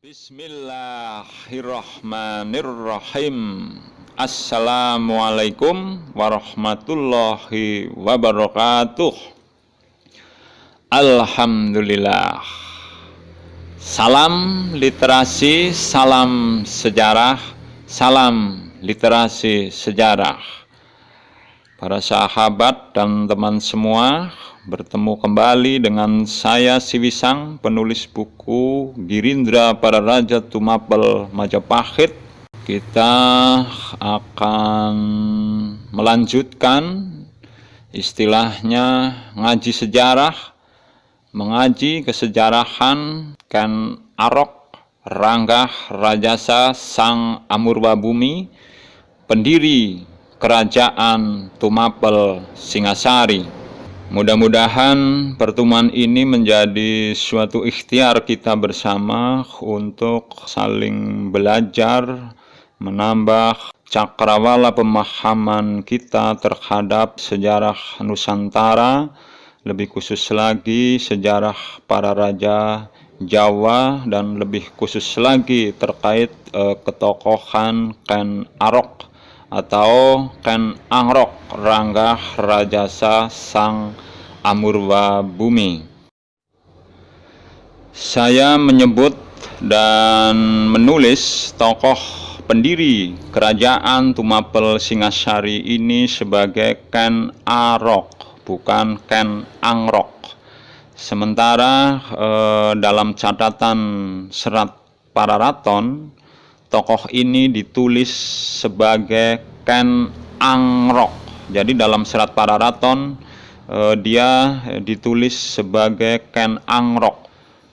Bismillahirrahmanirrahim. Assalamualaikum warahmatullahi wabarakatuh. Alhamdulillah. Salam literasi, salam sejarah, salam literasi sejarah. Para sahabat dan teman semua, bertemu kembali dengan saya Siwisang, penulis buku Girindra Para Raja Tumapel Majapahit. Kita akan melanjutkan istilahnya ngaji sejarah, mengaji kesejarahan Ken Arok Ranggah Rajasa Sang Amurbabumi, pendiri Kerajaan Tumapel Singasari. Mudah-mudahan pertemuan ini menjadi suatu ikhtiar kita bersama untuk saling belajar, menambah cakrawala pemahaman kita terhadap sejarah Nusantara, lebih khusus lagi sejarah para raja Jawa, dan lebih khusus lagi terkait ketokohan Ken Arok atau Ken Angrok Ranggah Rajasa Sang Amurbabumi. Saya menyebut dan menulis tokoh pendiri Kerajaan Tumapel Singasari ini sebagai Ken Arok, bukan Ken Angrok. Sementara dalam catatan Serat Pararaton, tokoh ini ditulis sebagai Ken Angrok. Jadi dalam Serat Pararaton dia ditulis sebagai Ken Angrok.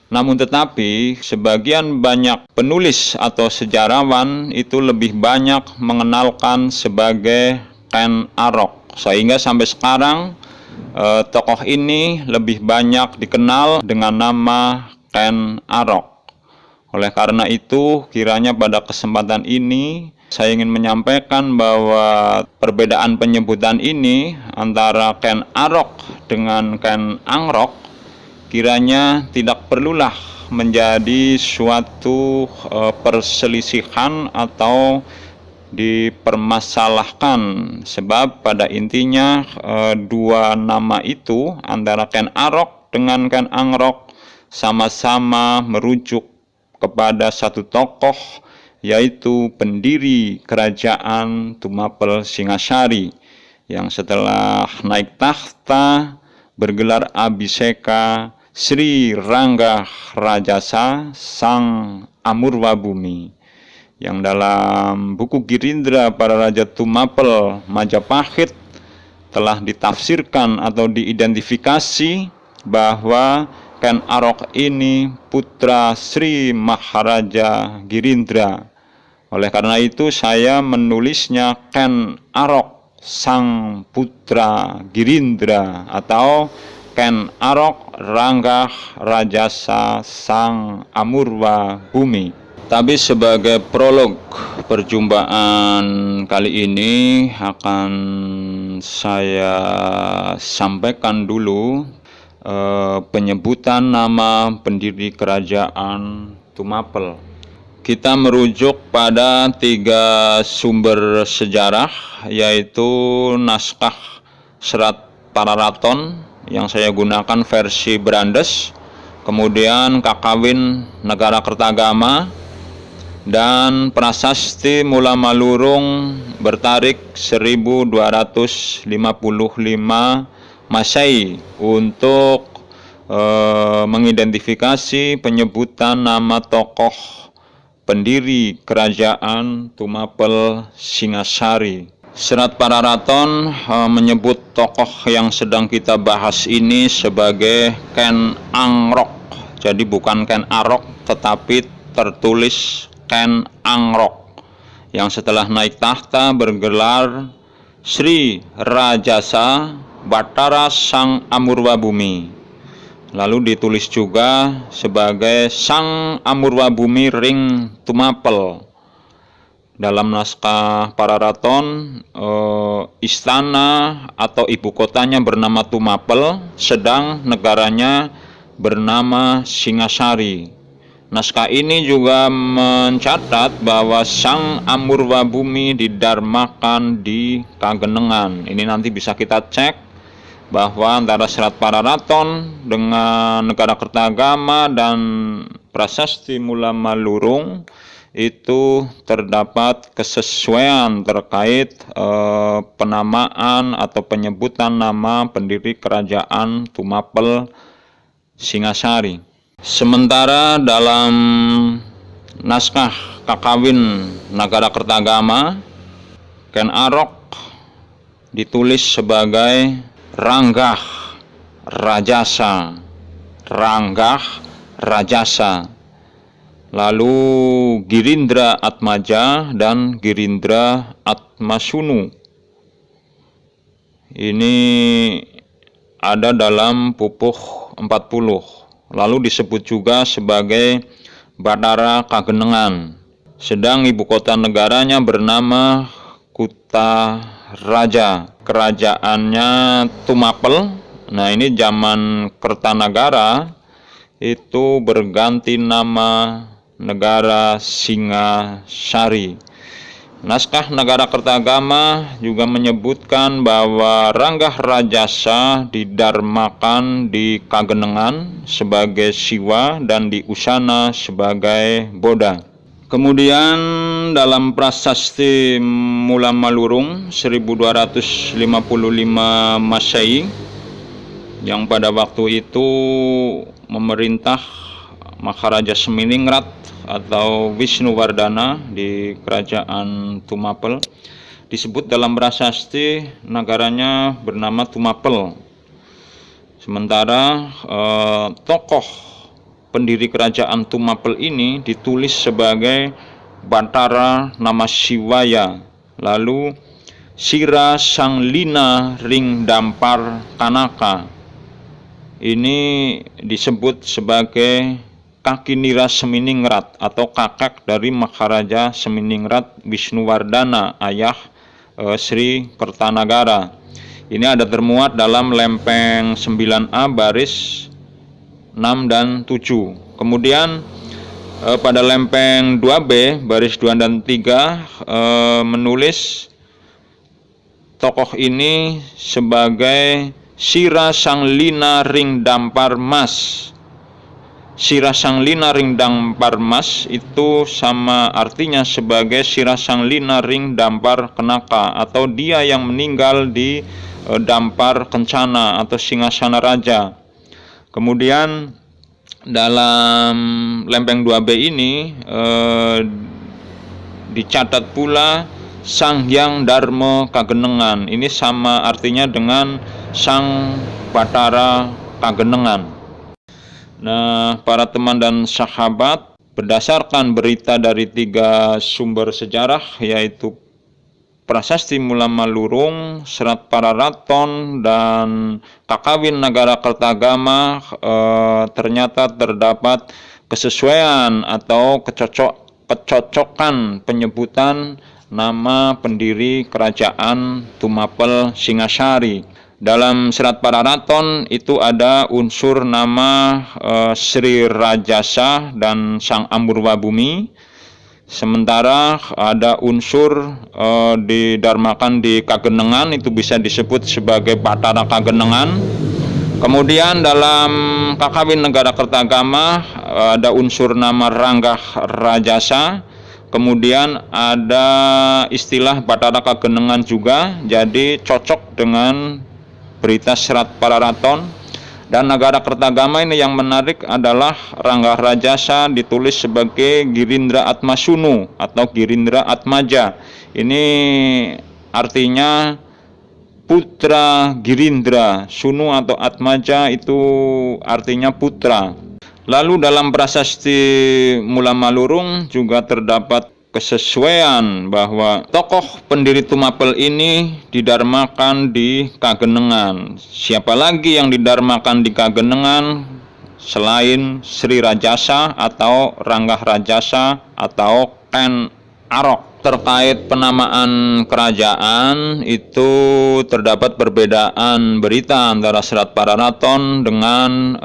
Namun tetapi sebagian banyak penulis atau sejarawan itu lebih banyak mengenalkan sebagai Ken Arok. Sehingga sampai sekarang tokoh ini lebih banyak dikenal dengan nama Ken Arok. Oleh karena itu, kiranya pada kesempatan ini saya ingin menyampaikan bahwa perbedaan penyebutan ini antara Ken Arok dengan Ken Angrok kiranya tidak perlulah menjadi suatu perselisihan atau dipermasalahkan, sebab pada intinya dua nama itu antara Ken Arok dengan Ken Angrok sama-sama merujuk kepada satu tokoh, yaitu pendiri Kerajaan Tumapel Singasari yang setelah naik tahta bergelar Abhiseka Sri Ranggah Rajasa Sang Amurbabumi, yang dalam buku Girindra Para Raja Tumapel Majapahit telah ditafsirkan atau diidentifikasi bahwa Ken Arok ini putra Sri Maharaja Girindra. Oleh karena itu saya menulisnya Ken Arok Sang Putra Girindra atau Ken Arok Ranggah Rajasa Sang Amurbabumi. Tapi sebagai prolog perjumpaan kali ini akan saya sampaikan dulu penyebutan nama pendiri Kerajaan Tumapel. Kita merujuk pada tiga sumber sejarah, yaitu naskah Serat Pararaton yang saya gunakan versi Brandes, kemudian Kakawin Negara Kertagama, dan Prasasti Mula Malurung bertarik 1255 Masehi untuk mengidentifikasi penyebutan nama tokoh pendiri Kerajaan Tumapel Singasari. Serat Pararaton menyebut tokoh yang sedang kita bahas ini sebagai Ken Angrok. Jadi bukan Ken Arok, tetapi tertulis Ken Angrok, yang setelah naik tahta bergelar Sri Rajasa Batara Sang Amurbabumi. Lalu ditulis juga sebagai Sang Amurbabumi Ring Tumapel. Dalam naskah Pararaton, istana atau ibu kotanya bernama Tumapel, sedang negaranya bernama Singasari. Naskah ini juga mencatat bahwa Sang Amurwabumi didarmakan di Kagenengan. Ini nanti bisa kita cek bahwa antara Serat Pararaton dengan Negara Kertagama dan Prasasti Mula Malurung itu terdapat kesesuaian terkait penamaan atau penyebutan nama pendiri kerajaan Tumapel Singasari. Sementara dalam naskah Kakawin Nagara Kertagama, Ken Arok ditulis sebagai Ranggah Rajasa. Ranggah Rajasa. Lalu Girindra Atmaja dan Girindra Atmasunu. Ini ada dalam pupuh 40. Lalu disebut juga sebagai Batara Kagenengan. Sedang ibu kota negaranya bernama Kutaraja. Kerajaannya Tumapel. Nah, ini zaman Kertanagara itu berganti nama Negara Singasari. Naskah Nagara Kertagama juga menyebutkan bahwa Ranggah Rajasa didarmakan di Kagenengan sebagai Siwa dan di Usana sebagai Boda. Kemudian dalam Prasasti Mula Malurung 1255 Masehi, yang pada waktu itu memerintah Maharaja Seminingrat atau Wisnuwardana di kerajaan Tumapel, disebut dalam prasasti negaranya bernama Tumapel. Sementara tokoh pendiri kerajaan Tumapel ini ditulis sebagai Batara nama Siwaya. Lalu Sira Sanglina Ring Dampar Kanaka ini disebut sebagai Kaki Nira Seminingrat atau kakek dari Maharaja Seminingrat Wisnuwardana, ayah Sri Kertanagara. Ini ada termuat dalam lempeng 9A baris 6 dan 7. Kemudian pada lempeng 2B baris 2 dan 3 menulis tokoh ini sebagai Sira Sanglina Ring Dampar Mas. Sira Sanglina Ring Dampar Mas itu sama artinya sebagai Sira Sanglina Ring Dampar Kenaka, atau dia yang meninggal di Dampar Kencana atau Singasana Raja. Kemudian dalam lempeng 2B ini dicatat pula Sang Hyang Dharma Kagenengan. Ini sama artinya dengan Sang Batara Kagenengan. Nah, para teman dan sahabat, berdasarkan berita dari 3 sumber sejarah, yaitu Prasasti Mula Malurung, Serat Pararaton, dan Kakawin Nagara Kertagama, ternyata terdapat kesesuaian atau kecocokan penyebutan nama pendiri kerajaan Tumapel Singasari. Dalam Serat Pararaton itu ada unsur nama Sri Rajasa dan Sang Amurwabumi. Sementara ada unsur didarmakan di Kagenengan, itu bisa disebut sebagai Batara Kagenengan. Kemudian dalam Kakawin Nagara Kertagama ada unsur nama Ranggah Rajasa. Kemudian ada istilah Batara Kagenengan juga, jadi cocok dengan berita Serat Pararaton. Dan Nagara Kertagama ini yang menarik adalah Ranggah Rajasa ditulis sebagai Girindra Atmasunu atau Girindra Atmaja. Ini artinya putra Girindra. Sunu atau Atmaja itu artinya putra. Lalu dalam Prasasti Mula Malurung juga terdapat kesesuaian bahwa tokoh pendiri Tumapel ini didarmakan di Kagenengan. Siapa lagi yang didarmakan di Kagenengan selain Sri Rajasa atau Ranggah Rajasa atau Ken Arok? terkait penamaan kerajaan itu terdapat perbedaan berita antara Serat Pararaton dengan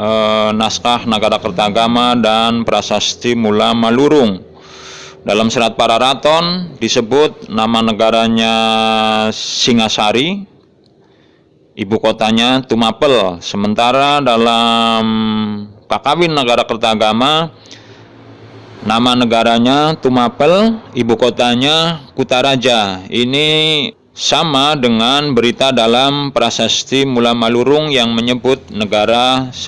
naskah Nagarakertagama dan Prasasti Mula Malurung. Dalam Serat Pararaton disebut nama negaranya Singasari, ibu kotanya Tumapel. Sementara dalam Kakawin Nagarakertagama nama negaranya Tumapel, ibu kotanya Kutaraja. Ini sama dengan berita dalam Prasasti Mula Malurung yang menyebut negaranya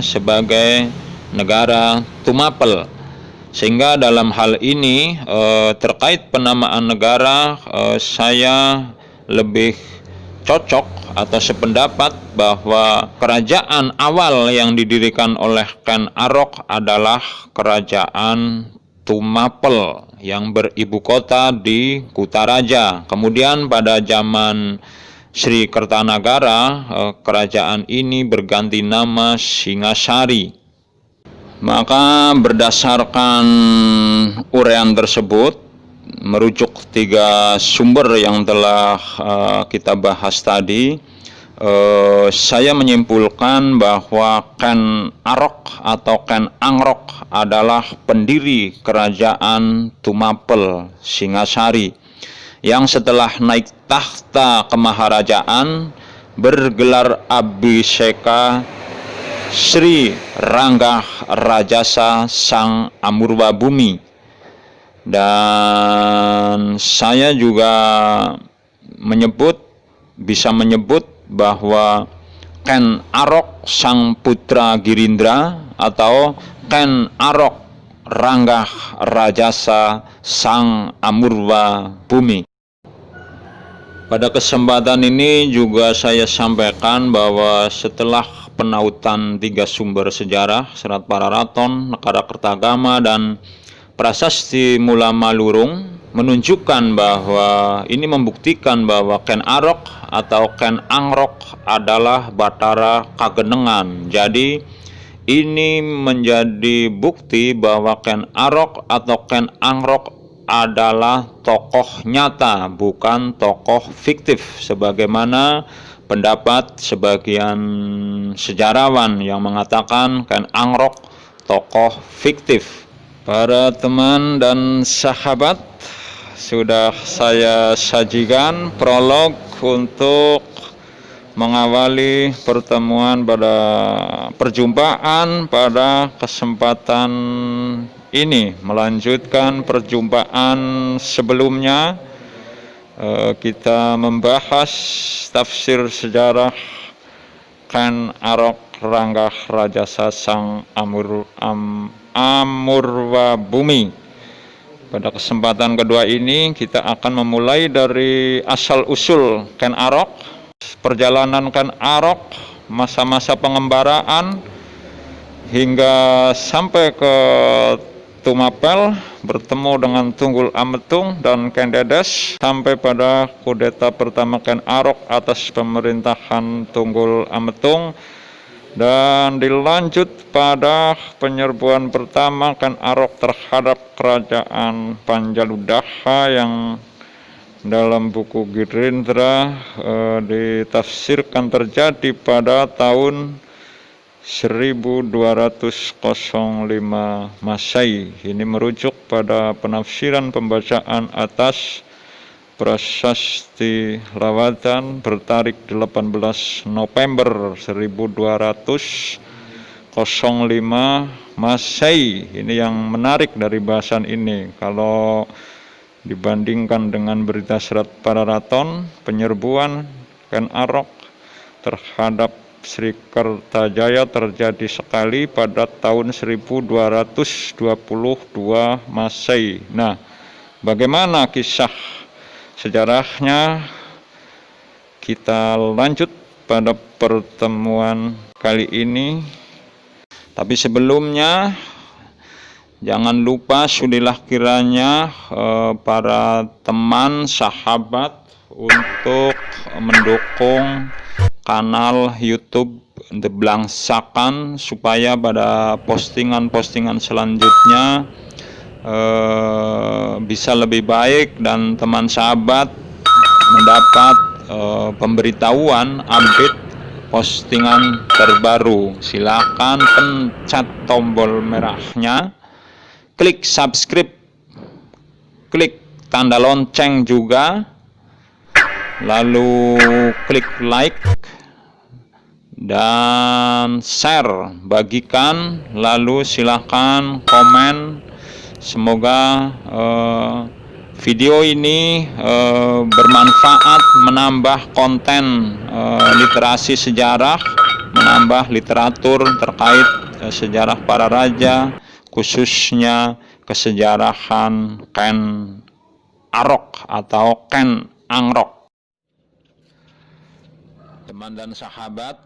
sebagai negara Tumapel. Sehingga dalam hal ini terkait penamaan negara saya lebih cocok atau sependapat bahwa kerajaan awal yang didirikan oleh Ken Arok adalah kerajaan Tumapel yang beribu kota di Kutaraja. Kemudian pada zaman Sri Kertanagara, kerajaan ini berganti nama Singasari. Maka berdasarkan uraian tersebut, merujuk 3 sumber yang telah kita bahas tadi, saya menyimpulkan bahwa Ken Arok atau Ken Angrok adalah pendiri kerajaan Tumapel Singasari yang setelah naik tahta kemaharajaan bergelar Abhiseka Sri Rangga Rajasa Sang Amurwa Bumi. Dan saya juga bisa menyebut bahwa Ken Arok Sang Putra Girindra atau Ken Arok Rangga Rajasa Sang Amurwa Bumi. Pada kesempatan ini juga saya sampaikan bahwa setelah penautan 3 sumber sejarah, Serat Pararaton, Nagarakertagama, dan Prasasti Mula Malurung, menunjukkan bahwa ini membuktikan bahwa Ken Arok atau Ken Angrok adalah Batara Kagenengan. Jadi ini menjadi bukti bahwa Ken Arok atau Ken Angrok adalah tokoh nyata, bukan tokoh fiktif sebagaimana pendapat sebagian sejarawan yang mengatakan Ken Angrok tokoh fiktif. Para teman dan sahabat, sudah saya sajikan prolog untuk mengawali perjumpaan pada kesempatan ini, melanjutkan perjumpaan sebelumnya. Kita membahas tafsir sejarah Ken Arok Rangga Rajasa Sang Amurwa Bumi. Pada kesempatan kedua ini kita akan memulai dari asal-usul Ken Arok, perjalanan Ken Arok, masa-masa pengembaraan hingga sampai ke Tumapel, bertemu dengan Tunggul Ametung dan Ken Dedes, sampai pada kudeta pertama Ken Arok atas pemerintahan Tunggul Ametung, dan dilanjut pada penyerbuan pertama Ken Arok terhadap kerajaan Panjaludaha yang dalam buku Girindra ditafsirkan terjadi pada tahun 1205 Masehi. Ini merujuk pada penafsiran pembacaan atas Prasasti Lawatan bertarik 18 November 1205 Masehi. Ini yang menarik dari bahasan ini. Kalau dibandingkan dengan berita Serat Pararaton, penyerbuan Ken Arok terhadap Sri Kertajaya terjadi sekali pada tahun 1222 Masehi. Nah, bagaimana kisah sejarahnya? Kita lanjut pada pertemuan kali ini. Tapi sebelumnya, jangan lupa sudilah kiranya para teman sahabat untuk mendukung kanal YouTube The Blangsakan supaya pada postingan-postingan selanjutnya bisa lebih baik dan teman sahabat mendapat pemberitahuan update postingan terbaru, silakan pencet tombol merahnya, klik subscribe, klik tanda lonceng juga, lalu klik like dan share, bagikan, lalu silakan komen. Semoga video ini bermanfaat, menambah konten literasi sejarah, menambah literatur terkait sejarah para raja, khususnya kesejarahan Ken Arok atau Ken Angrok. Teman dan sahabat,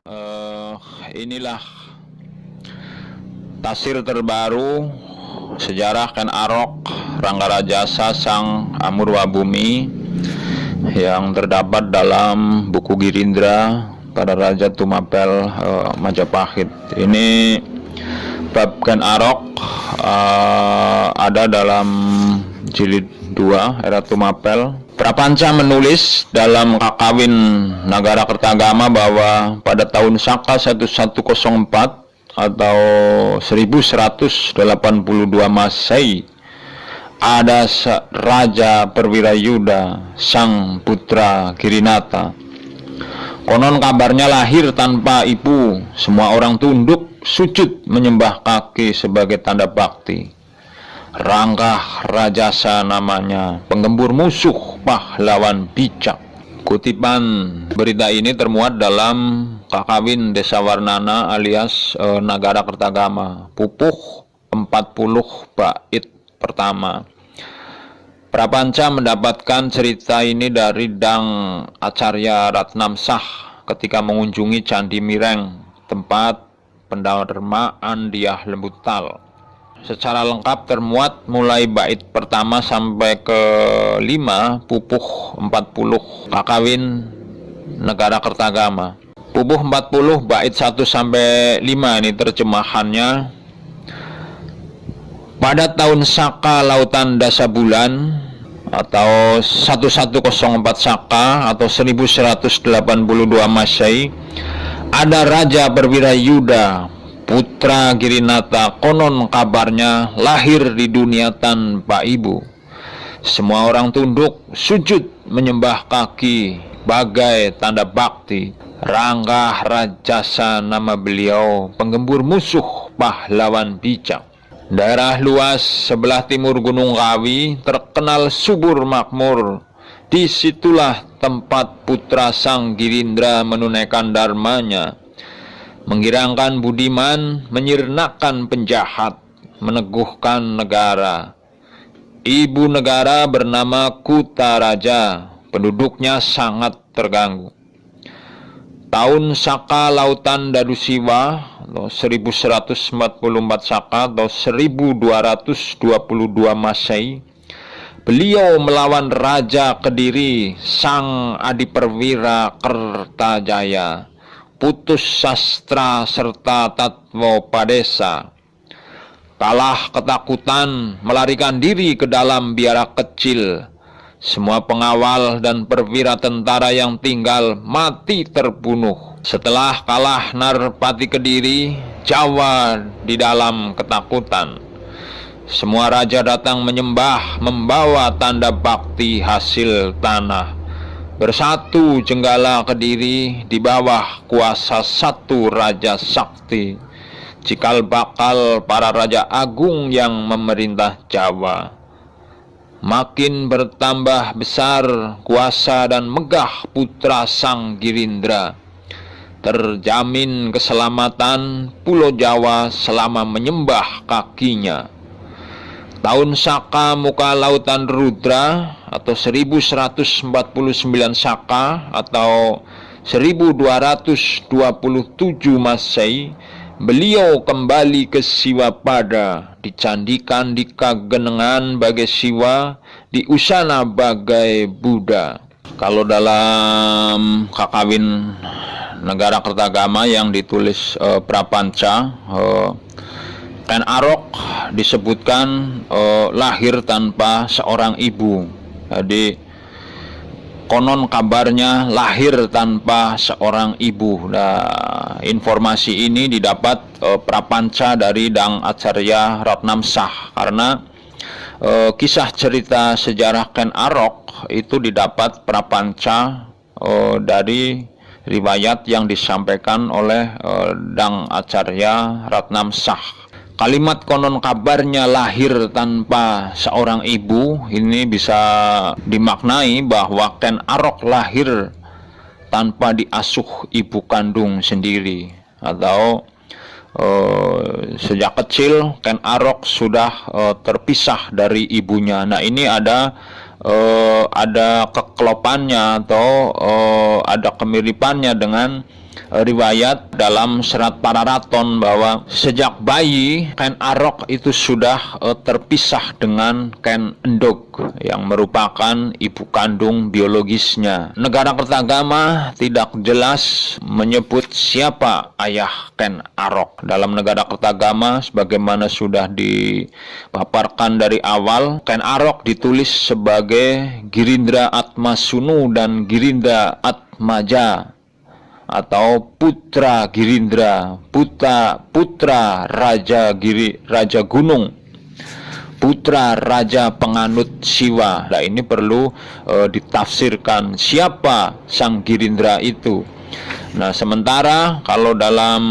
inilah tasir terbaru sejarah Ken Arok Ranggarajasa Sang Amurwabumi yang terdapat dalam buku Girindra pada Raja Tumapel Majapahit. Ini bab Ken Arok ada dalam jilid 2 era Tumapel. Prapanca menulis dalam Kakawin Nagara Kertagama bahwa pada tahun Saka 1104 atau 1182 Masehi ada Raja Perwirayuda sang putra Girinata. Konon kabarnya lahir tanpa ibu, semua orang tunduk sujud menyembah kaki sebagai tanda bakti. Rangkah Rajasa namanya, penggembur musuh, pahlawan bijak. Kutipan berita ini termuat dalam Kakawin Desa Warnana alias Nagara Kertagama, Pupuh 40 bait pertama. Prapanca mendapatkan cerita ini dari Dang Acarya Ratnamsah ketika mengunjungi Candi Mireng, tempat pendarmaan Dyah Lembutal. Secara lengkap termuat mulai bait pertama sampai ke 5 Pupuh 40 Kakawin Negara Kertagama. Pupuh 40 bait 1 sampai 5 ini terjemahannya. Pada tahun Saka Lautan Dasa Bulan atau 1104 Saka atau 1182 Masehi ada Raja Perwirayuda putra Girinata, konon kabarnya lahir di dunia tanpa ibu. Semua orang tunduk sujud menyembah kaki bagai tanda bakti. Rangkah Rajasa nama beliau, penggembur musuh, pahlawan bijak. Daerah luas sebelah timur Gunung Kawi terkenal subur makmur. Disitulah tempat putra Sang Girindra menunaikan dharmanya, menggirangkan budiman, menyirnakan penjahat, meneguhkan negara. Ibu negara bernama Kutaraja, penduduknya sangat terganggu. Tahun Saka Lautan Dadusiwa atau 1144 Saka atau 1222 Masehi, beliau melawan Raja Kediri Sang Adiperwira Kertajaya, putus sastra serta tatwa padesa. Kalah ketakutan, melarikan diri ke dalam biara kecil. Semua pengawal dan perwira tentara yang tinggal mati terbunuh. Setelah kalah Narpati Kediri, Jawa di dalam ketakutan. Semua raja datang menyembah, membawa tanda bakti hasil tanah. Bersatu Jenggala Kediri di bawah kuasa satu Raja Sakti, cikal bakal para Raja Agung yang memerintah Jawa. Makin bertambah besar kuasa dan megah putra Sang Girindra. Terjamin keselamatan Pulau Jawa selama menyembah kakinya. Tahun Saka Muka Lautan Rudra atau 1149 Saka atau 1227 Masehi, beliau kembali ke Siwapada, dicandikan di Kagenengan bagai Siwa, di Usana bagai Buddha. Kalau dalam Kakawin Negara Kertagama yang ditulis Prapanca, Ken Arok disebutkan lahir tanpa seorang ibu. Jadi konon kabarnya lahir tanpa seorang ibu. Nah, informasi ini didapat prapanca dari Dang Acarya Ratnamsah, karena kisah cerita sejarah Ken Arok itu didapat prapanca dari riwayat yang disampaikan oleh Dang Acarya Ratnamsah. Kalimat konon kabarnya lahir tanpa seorang ibu ini bisa dimaknai bahwa Ken Arok lahir tanpa diasuh ibu kandung sendiri, atau sejak kecil Ken Arok sudah terpisah dari ibunya. Nah, ini ada keklopannya atau ada kemiripannya dengan riwayat dalam Serat Pararaton bahwa sejak bayi Ken Arok itu sudah terpisah dengan Ken Endog yang merupakan ibu kandung biologisnya. Negara Kertagama tidak jelas menyebut siapa ayah Ken Arok. Dalam Negara Kertagama, sebagaimana sudah dipaparkan dari awal, Ken Arok ditulis sebagai Girindra Atmasunu dan Girindra Atmaja, atau putra Girindra, putra Raja Gunung, putra Raja Penganut Siwa. Nah, ini perlu ditafsirkan siapa sang Girindra itu. Nah, sementara kalau dalam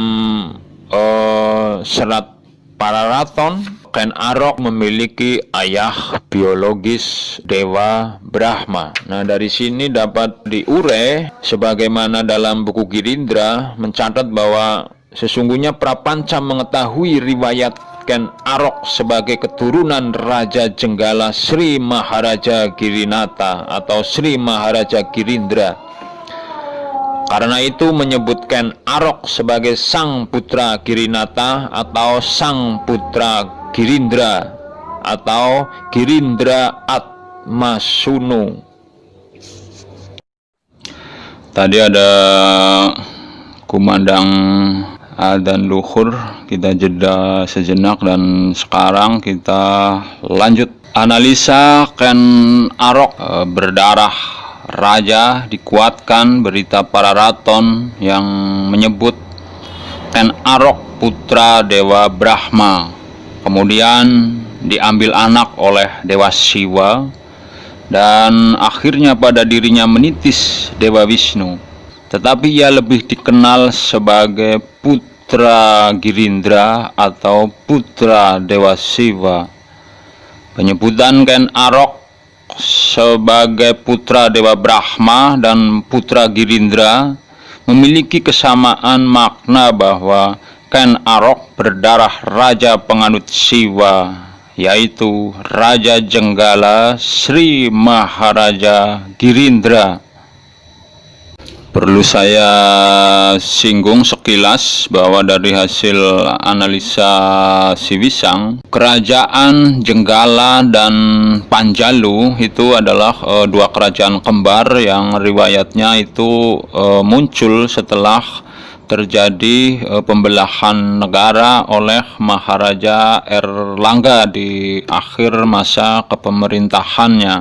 Serat Pararaton, Ken Arok memiliki ayah biologis Dewa Brahma. Nah, dari sini dapat diure sebagaimana dalam buku Girindra mencatat bahwa sesungguhnya prapanca mengetahui riwayat Ken Arok sebagai keturunan Raja Jenggala Sri Maharaja Girinata atau Sri Maharaja Girindra. Karena itu menyebut Ken Arok sebagai sang putra Girinata atau sang putra Girindra atau Girindra Atmasunu. Tadi ada kumandang adzan duhur, kita jeda sejenak dan sekarang kita lanjut analisa Ken Arok. Berdarah raja dikuatkan berita Pararaton yang menyebut Ken Arok putra Dewa Brahma, kemudian diambil anak oleh Dewa Siwa, dan akhirnya pada dirinya menitis Dewa Wisnu. Tetapi ia lebih dikenal sebagai putra Girindra atau putra Dewa Siwa. Penyebutan Ken Arok sebagai putra Dewa Brahma dan putra Girindra memiliki kesamaan makna bahwa Ken Arok berdarah Raja Penganut Siwa, yaitu Raja Jenggala Sri Maharaja Girindra. Perlu saya singgung sekilas bahwa dari hasil analisa Siwisang, kerajaan Jenggala dan Panjalu itu adalah dua kerajaan kembar yang riwayatnya itu muncul setelah terjadi pembelahan negara oleh Maharaja Erlangga di akhir masa kepemerintahannya.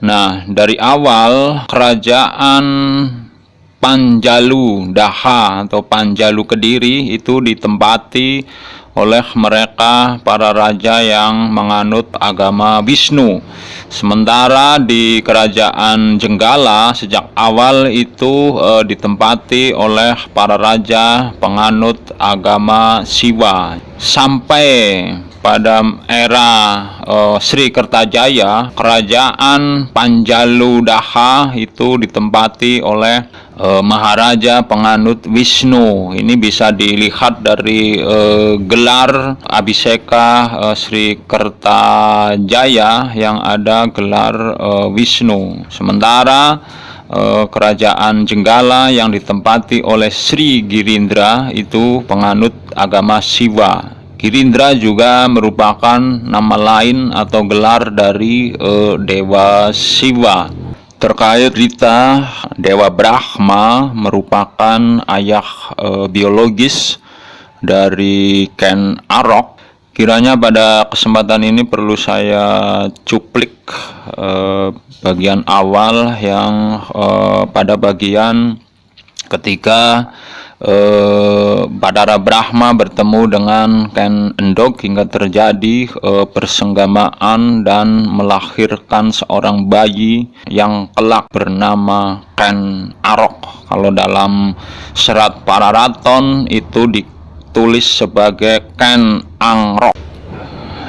Nah, dari awal kerajaan Panjalu Daha atau Panjalu Kediri itu ditempati oleh mereka para raja yang menganut agama Wisnu. Sementara di kerajaan Jenggala sejak awal itu ditempati oleh para raja penganut agama Siwa. Sampai pada era Sri Kertajaya, kerajaan Panjalu Daha itu ditempati oleh Maharaja penganut Wisnu. Ini bisa dilihat dari gelar Abhiseka Sri Kertajaya yang ada gelar Wisnu. Sementara kerajaan Jenggala yang ditempati oleh Sri Girindra itu penganut agama Siwa. Girindra juga merupakan nama lain atau gelar dari Dewa Siwa. Terkait berita Dewa Brahma merupakan ayah biologis dari Ken Arok, Kiranya pada kesempatan ini perlu saya cuplik bagian awal yang pada bagian ketika Batara Brahma bertemu dengan Ken Endog hingga terjadi persenggamaan dan melahirkan seorang bayi yang kelak bernama Ken Arok. Kalau dalam serat Pararaton itu ditulis sebagai Ken Angrok.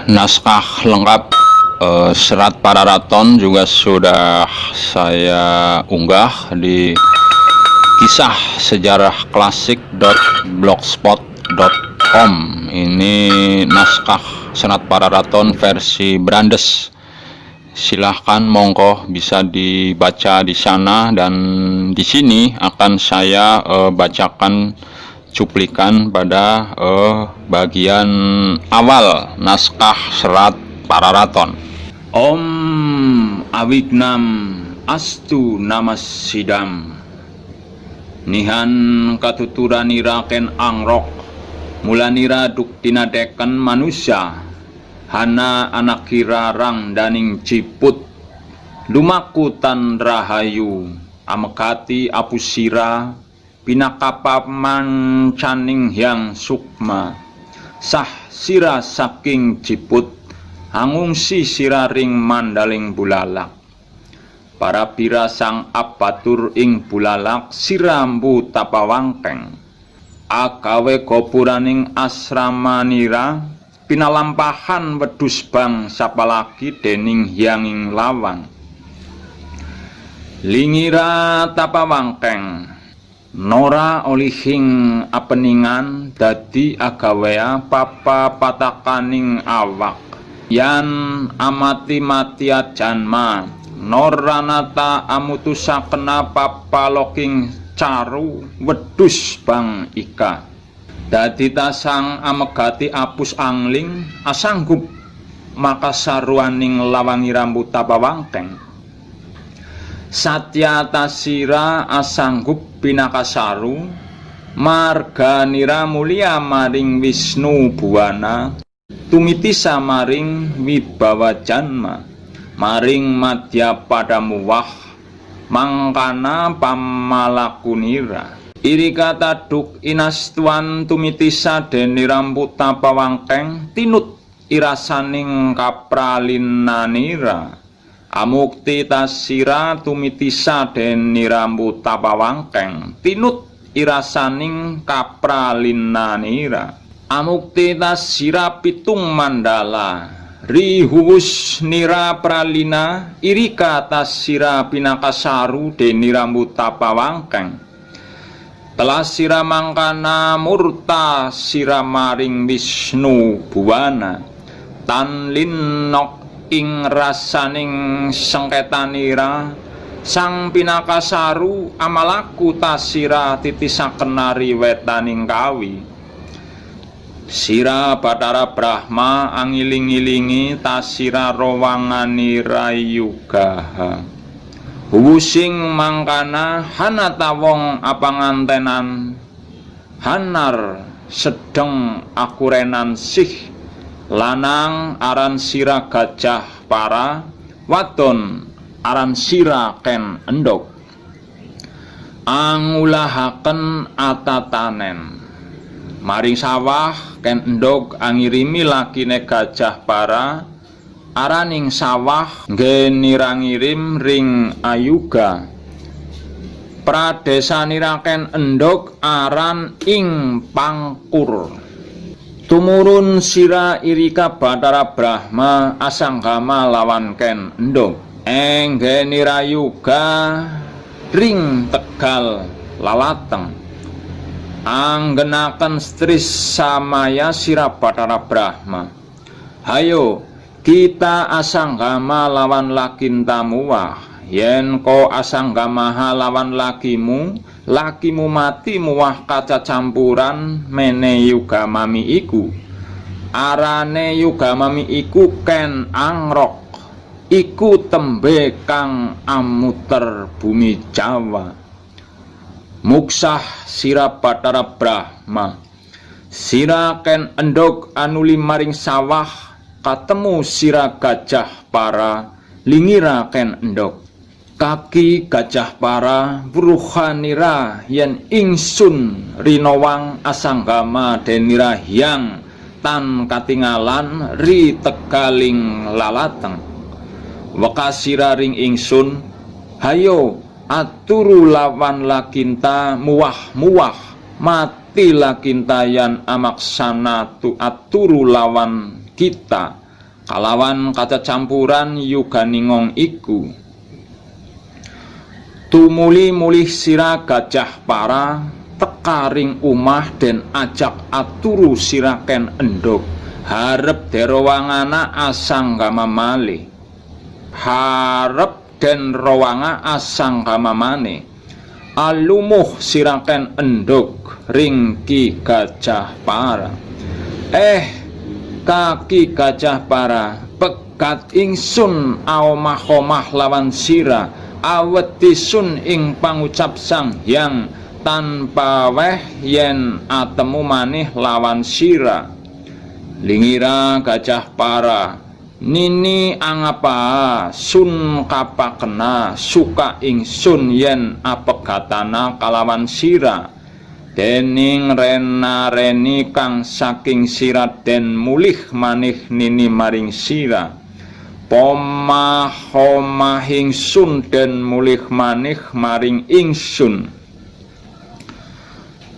Naskah lengkap serat Pararaton juga sudah saya unggah di kisah sejarah klasik.blogspot.com. Ini naskah serat Pararaton versi Brandes. Silahkan monggo bisa dibaca di sana, dan di sini akan saya bacakan cuplikan pada bagian awal naskah serat Pararaton. Om Awignam Astu Namasidam. Nihan katuturanira Ken Angrok, mulanira duktina deken manusia, hana anak kirarang daning ciput, lumakutan rahayu, amekati apusira, pinakapaman caning hyang sukma, sah sira saking ciput, hangungsi siraring mandaling bulalak. Para pira sang apatur ing bulalak sirambu tapawangkeng, agawe gopuraning asramanira, pinalampahan wedus bang sapalaki dening hyanging lawang. Lingira tapawangkeng, nora olihing apeningan, dadi agawea papa patakaning awak, yan amati matia janma, noranata amutusakena papaloking caru wedus bang ika. Dadi tasang amegati apus angling, asanggup makasaruaning lawangi rambut tapawangkeng. Satya tasira asanggup pinakasaru, marganira mulia maring Wisnu buwana, tumitisa maring wibawa janma, maring madya padamuwah, mangkana pamalakunira. Irika taduk inastuan tumitisa deni rambut tapawangkeng, tinut irasaning kapralinanira. Amukti tasira tumitisa deni rambut tapawangkeng, tinut irasaning kapralinanira. Amukti tasira pitung mandala, rihuwus nira pralina, irika tasira pinakasaru deni rambut tapawangkeng. Telah sira mangkana murta sira maring Wisnu buwana, tan linok ing rasaning sengketanira, sang pinakasaru amalaku tasira titisakenari wetaning kawi. Sira Batara Brahma angiling-ilingi tasira rawanganira yugaha, huwusing mangkana hanata wong apangantenan, hanar sedeng akurenan sih, lanang aran sira Gajah Para, wadon aran sira Ken Endog. Angulahaken atatanen, maring sawah Ken Endog angirimi lakine Gajah Para, araning sawah ngenirangirim ring ayuga. Pradesanira Ken Endog aran ing Pangkur. Tumurun sira irika Batara Brahma asanggama lawan Ken Endog, enggenirayuga ring Tegal lalateng. Anggenaken stris samaya sira Batara Brahma, hayo kita asanggama lawan lakintamuwah. Yen ko asanggamaha lawan lakimu, lakimu mati muwah kaca campuran mene yugamami iku. Arane yugamami iku Ken Angrok, iku tembe kang amuter bumi Jawa. Muksah sira Batara Brahma, Sira ken endog anuli maring sawah, katemu sira gajah para, lingira ken endog. Kaki gajah para bruhanira yen ingsun rinowang asanggama denira hyang tan katingalan ri tegaling lalateng. Wekasira ring ingsun, hayo aturu lawan lakinta muwah-muwah, mati lakinta yan amaksana tu aturu lawan kita, kalawan kata campuran yuganingong iku. Tumuli mulih sira gajah para, tekaring umah den ajak aturu sira ken endog, harep derowangana asanggama malih. Harep den rawanga asanggama maneh, alumuh sira ken endog ring Ki Gajah Para. Kaki gajah para, pegat ingsun omah-omah lawan sira, awet disun ing pangucap Sang Hyang, tanpa weh yen atemu manih lawan sira. Lingira gajah para, nini angapa sun kapakena, suka ingsun yen apegatana kalawan sira. Dening rena-reni kang saking sira den mulih manih nini maring sira. Pomah-omah ingsun den mulih manih maring ingsun.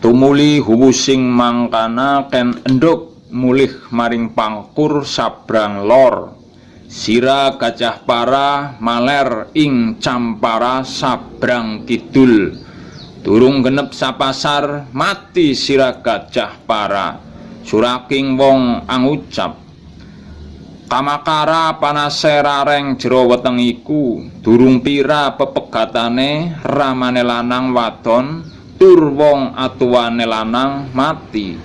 Tumuli huwusing mangkana ken endog mulih maring pangkur sabrang lor. Sira gajah para maler ing campara sabrang kidul. Durung genep sapasar mati sira gajah para, suraking wong angucap. Kamakara panase rareng jero weteng iku, durung pira pepegatane ramane lanang wadon, tur wong atuwane lanang mati.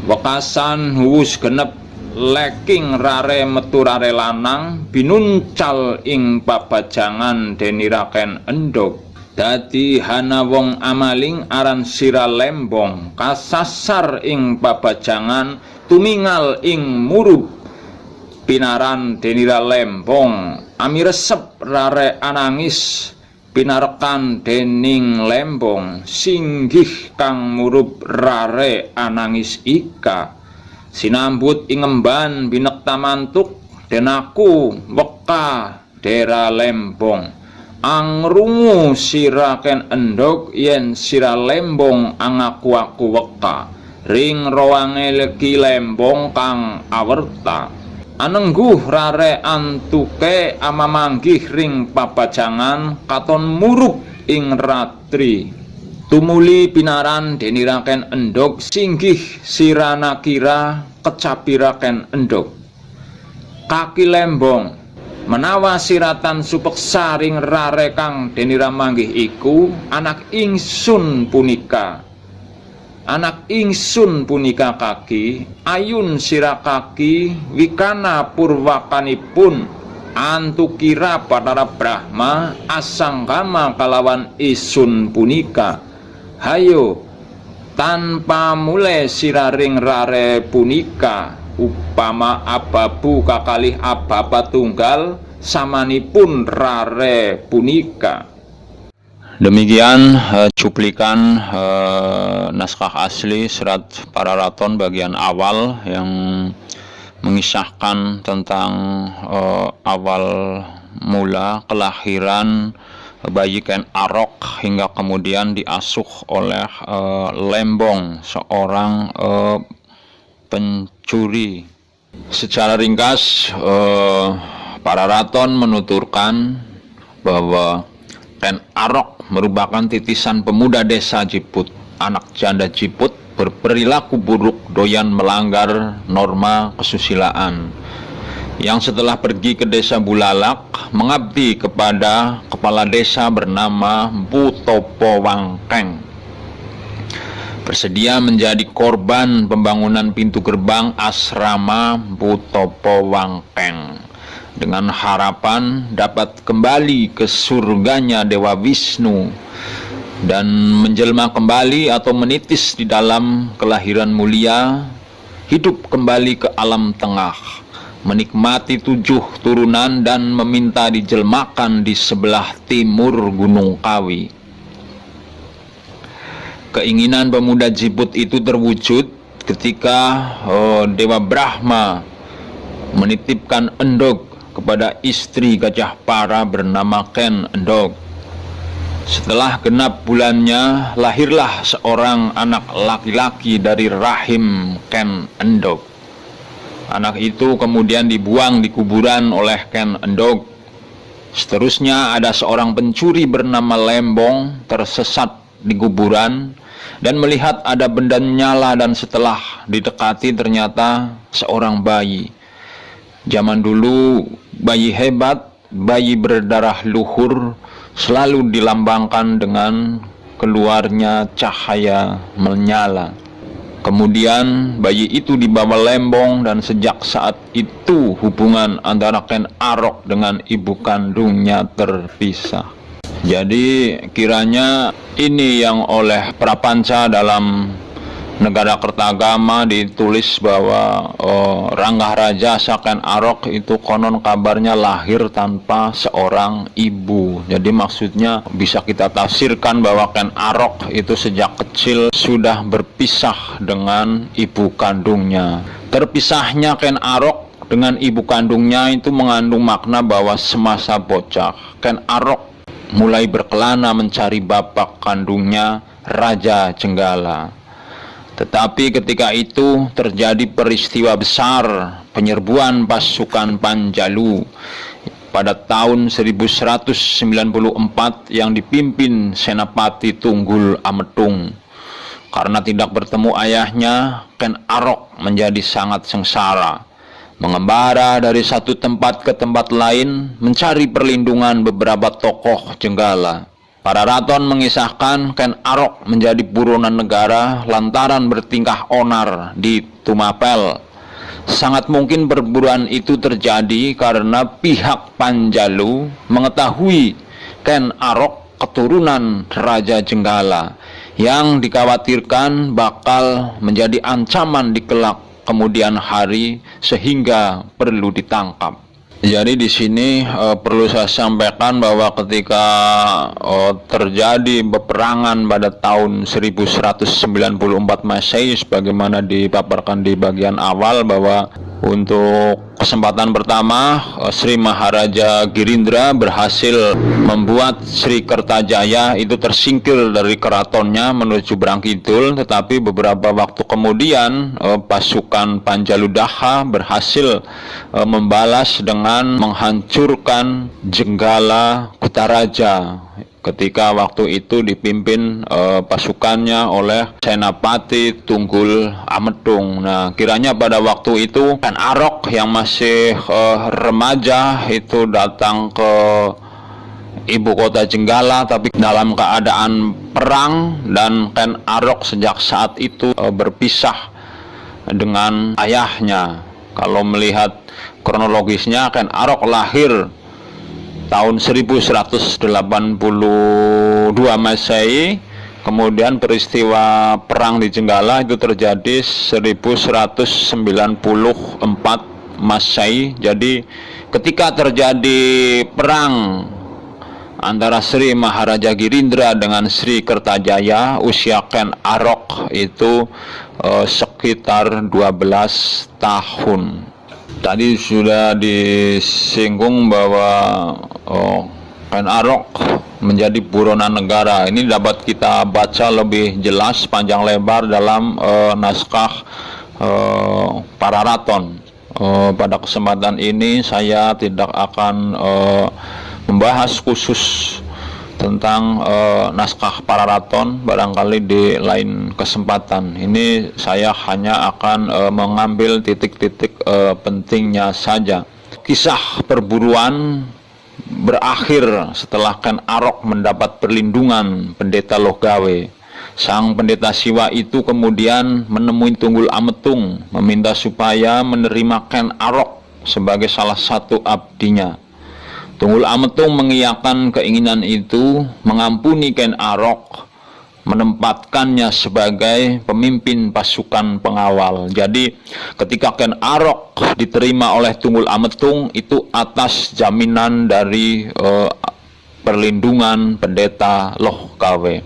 Wekasan huwus genep leking rare metu rare lanang, binuncal ing babajangan deniraken endog. Dadi hana wong amaling aran sira lembong, kasasar ing babajangan, tumingal ing murub pinaran denira lembong, amiresep rare anangis pinarekan dening lembong, singgih kang murub rare anangis ika. Sinambut ing emban binekta mantuk, den aku weka dera lembong. Angrungu sira ken endog yen sira lembong angaku aku weka, ring rowange legi lembong kang awerta. Anengguh rare antuke amamanggih ring pabajangan, katon murub ing ratri. Tumuli pinaran deniraken endog, singgih sira nakira kecapiraken endog. Kaki lembong, menawa siratan supeksa ring rare kang denira manggih iku, anak ingsun punika. Anak ingsun punika kaki, ayun sira kaki, wikana purwakanipun antukira Batara Brahma asanggama kalawan isun punika. Hayo tanpa mule sira ring rare punika, upama ababu kakalih ababa tunggal, samanipun rare punika. Demikian cuplikan naskah asli Serat Pararaton bagian awal yang mengisahkan tentang awal mula kelahiran bayi Ken Arok hingga kemudian diasuh oleh Lembong, seorang pencuri. Secara ringkas, Pararaton menuturkan bahwa Ken Arok merupakan titisan pemuda desa Jiput, anak janda Jiput, berperilaku buruk, doyan melanggar norma kesusilaan, yang setelah pergi ke desa Bulalak mengabdi kepada kepala desa bernama Mpu Topo Wangkeng, bersedia menjadi korban pembangunan pintu gerbang asrama Mpu Topo Wangkeng dengan harapan dapat kembali ke surganya Dewa Wisnu dan menjelma kembali atau menitis di dalam kelahiran mulia, hidup kembali ke alam tengah, menikmati 7 turunan dan meminta dijelmakan di sebelah timur Gunung Kawi. Keinginan pemuda Jiput itu terwujud ketika Dewa Brahma menitipkan endog kepada istri Gajah Para bernama Ken Endog. Setelah genap bulannya, lahirlah seorang anak laki-laki dari rahim Ken Endog. Anak itu kemudian dibuang di kuburan oleh Ken Endog. Seterusnya ada seorang pencuri bernama Lembong tersesat di kuburan dan melihat ada benda nyala, dan setelah didekati ternyata seorang bayi. Zaman dulu bayi hebat, bayi berdarah luhur, selalu dilambangkan dengan keluarnya cahaya menyala. Kemudian bayi itu dibawa Lembong, dan sejak saat itu hubungan antara Ken Arok dengan ibu kandungnya terpisah. Jadi kiranya ini yang oleh Prapanca dalam Negara Kertagama ditulis bahwa Ranggahraja Ken Arok itu konon kabarnya lahir tanpa seorang ibu. Jadi maksudnya bisa kita tafsirkan bahwa Ken Arok itu sejak kecil sudah berpisah dengan ibu kandungnya. Terpisahnya Ken Arok dengan ibu kandungnya itu mengandung makna bahwa semasa bocah Ken Arok mulai berkelana mencari bapak kandungnya, Raja Jenggala. Tetapi ketika itu terjadi peristiwa besar penyerbuan pasukan Panjalu pada tahun 1194 yang dipimpin Senapati Tunggul Ametung. Karena tidak bertemu ayahnya, Ken Arok menjadi sangat sengsara, mengembara dari satu tempat ke tempat lain mencari perlindungan beberapa tokoh Jenggala. Para raton mengisahkan Ken Arok menjadi buronan negara lantaran bertingkah onar di Tumapel. Sangat mungkin perburuan itu terjadi karena pihak Panjalu mengetahui Ken Arok keturunan Raja Jenggala yang dikhawatirkan bakal menjadi ancaman di kelak kemudian hari sehingga perlu ditangkap. Jadi di sini perlu saya sampaikan bahwa ketika terjadi peperangan pada tahun 1194 Masehi sebagaimana dipaparkan di bagian awal, bahwa untuk kesempatan pertama Sri Maharaja Girindra berhasil membuat Sri Kertajaya itu tersingkir dari keratonnya menuju Brangkidul, tetapi beberapa waktu kemudian pasukan Panjaludaha berhasil membalas dengan menghancurkan Jenggala Kutaraja ketika waktu itu dipimpin pasukannya oleh Senapati Tunggul Ametung. Nah, kiranya pada waktu itu Ken Arok yang masih remaja itu datang ke ibu kota Jenggala tapi dalam keadaan perang, dan Ken Arok sejak saat itu berpisah dengan ayahnya. Kalau melihat kronologisnya, Ken Arok lahir tahun 1182 Masehi, kemudian peristiwa perang di Jenggala itu terjadi 1194 Masehi. Jadi ketika terjadi perang antara Sri Maharaja Girindra dengan Sri Kertajaya, usia Ken Arok itu sekitar 12 tahun. Tadi sudah disinggung bahwa Ken Arok menjadi buronan negara. Ini dapat kita baca lebih jelas panjang lebar dalam naskah Pararaton. Pada kesempatan ini saya tidak akan membahas khusus tentang naskah Pararaton, barangkali di lain kesempatan. Ini saya hanya akan mengambil titik-titik pentingnya saja. Kisah perburuan berakhir setelah Ken Arok mendapat perlindungan Pendeta Lohgawe. Sang pendeta Siwa itu kemudian menemui Tunggul Ametung, meminta supaya menerima Ken Arok sebagai salah satu abdinya. Tunggul Ametung mengiyakan keinginan itu, mengampuni Ken Arok, menempatkannya sebagai pemimpin pasukan pengawal. Jadi ketika Ken Arok diterima oleh Tunggul Ametung itu atas jaminan dari perlindungan pendeta Loh Gawe.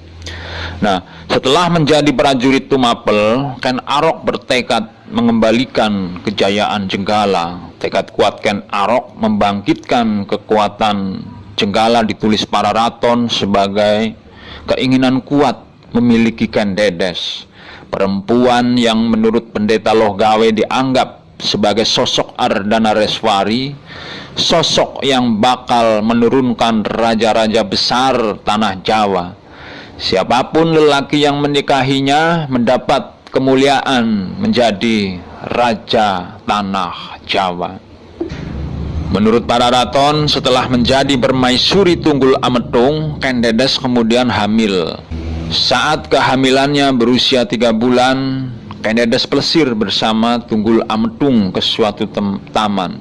Nah, setelah menjadi prajurit Tumapel, Ken Arok bertekad mengembalikan kejayaan Jenggala. Tekad kuat Ken Arok membangkitkan kekuatan Jenggala ditulis para raton sebagai keinginan kuat memiliki Ken Dedes, perempuan yang menurut pendeta Loh Gawe dianggap sebagai sosok Ardanareswari, sosok yang bakal menurunkan raja-raja besar tanah Jawa. Siapapun lelaki yang menikahinya mendapat kemuliaan menjadi raja tanah Jawa. Menurut para raton, setelah menjadi permaisuri Tunggul Ametung, Ken Dedes kemudian hamil. Saat kehamilannya berusia 3 bulan, Ken Dedes plesir bersama Tunggul Ametung ke suatu taman.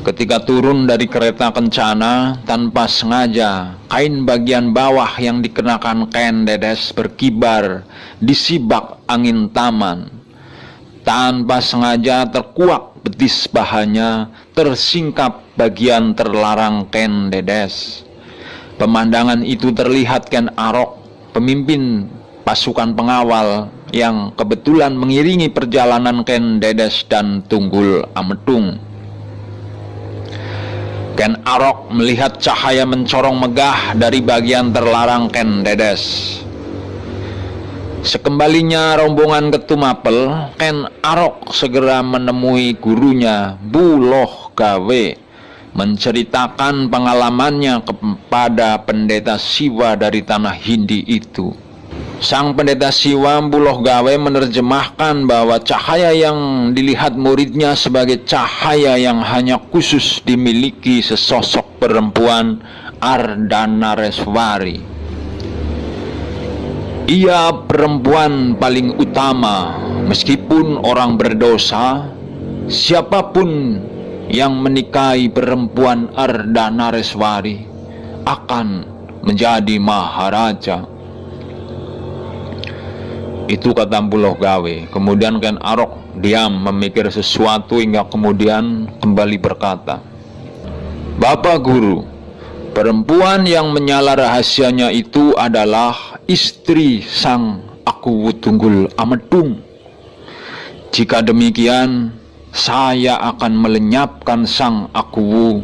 Ketika turun dari kereta kencana, tanpa sengaja, kain bagian bawah yang dikenakan Ken Dedes berkibar di sibak angin taman. Tanpa sengaja terkuak betis bahannya, tersingkap bagian terlarang Ken Dedes. Pemandangan itu terlihat Ken Arok, pemimpin pasukan pengawal yang kebetulan mengiringi perjalanan Ken Dedes dan Tunggul Ametung. Ken Arok melihat cahaya mencorong megah dari bagian terlarang Ken Dedes. Sekembalinya rombongan ke Tumapel, Ken Arok segera menemui gurunya Bu Loh Gawe, menceritakan pengalamannya kepada pendeta Siwa dari tanah Hindi itu. Sang pendeta Siwa Bu Loh Gawe menerjemahkan bahwa cahaya yang dilihat muridnya sebagai cahaya yang hanya khusus dimiliki sesosok perempuan Ardanareswari. Ia perempuan paling utama, meskipun orang berdosa, siapapun yang menikahi perempuan Ardanareswari akan menjadi maharaja. Itu kata Bu Loh Gawe. Kemudian Ken Arok diam memikir sesuatu hingga kemudian kembali berkata, "Bapak Guru, perempuan yang menyala rahasianya itu adalah istri Sang Akuwu Tunggul Ametung. Jika demikian, saya akan melenyapkan Sang Akuwu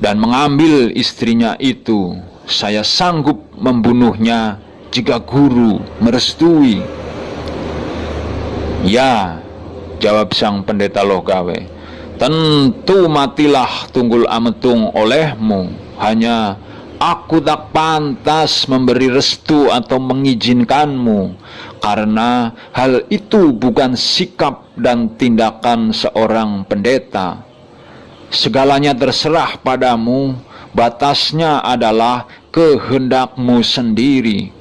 dan mengambil istrinya itu. Saya sanggup membunuhnya jika guru merestui." "Ya," jawab sang pendeta Loh Gawe, "tentu matilah Tunggul Ametung olehmu. Hanya aku tak pantas memberi restu atau mengizinkanmu, karena hal itu bukan sikap dan tindakan seorang pendeta. Segalanya terserah padamu, batasnya adalah kehendakmu sendiri."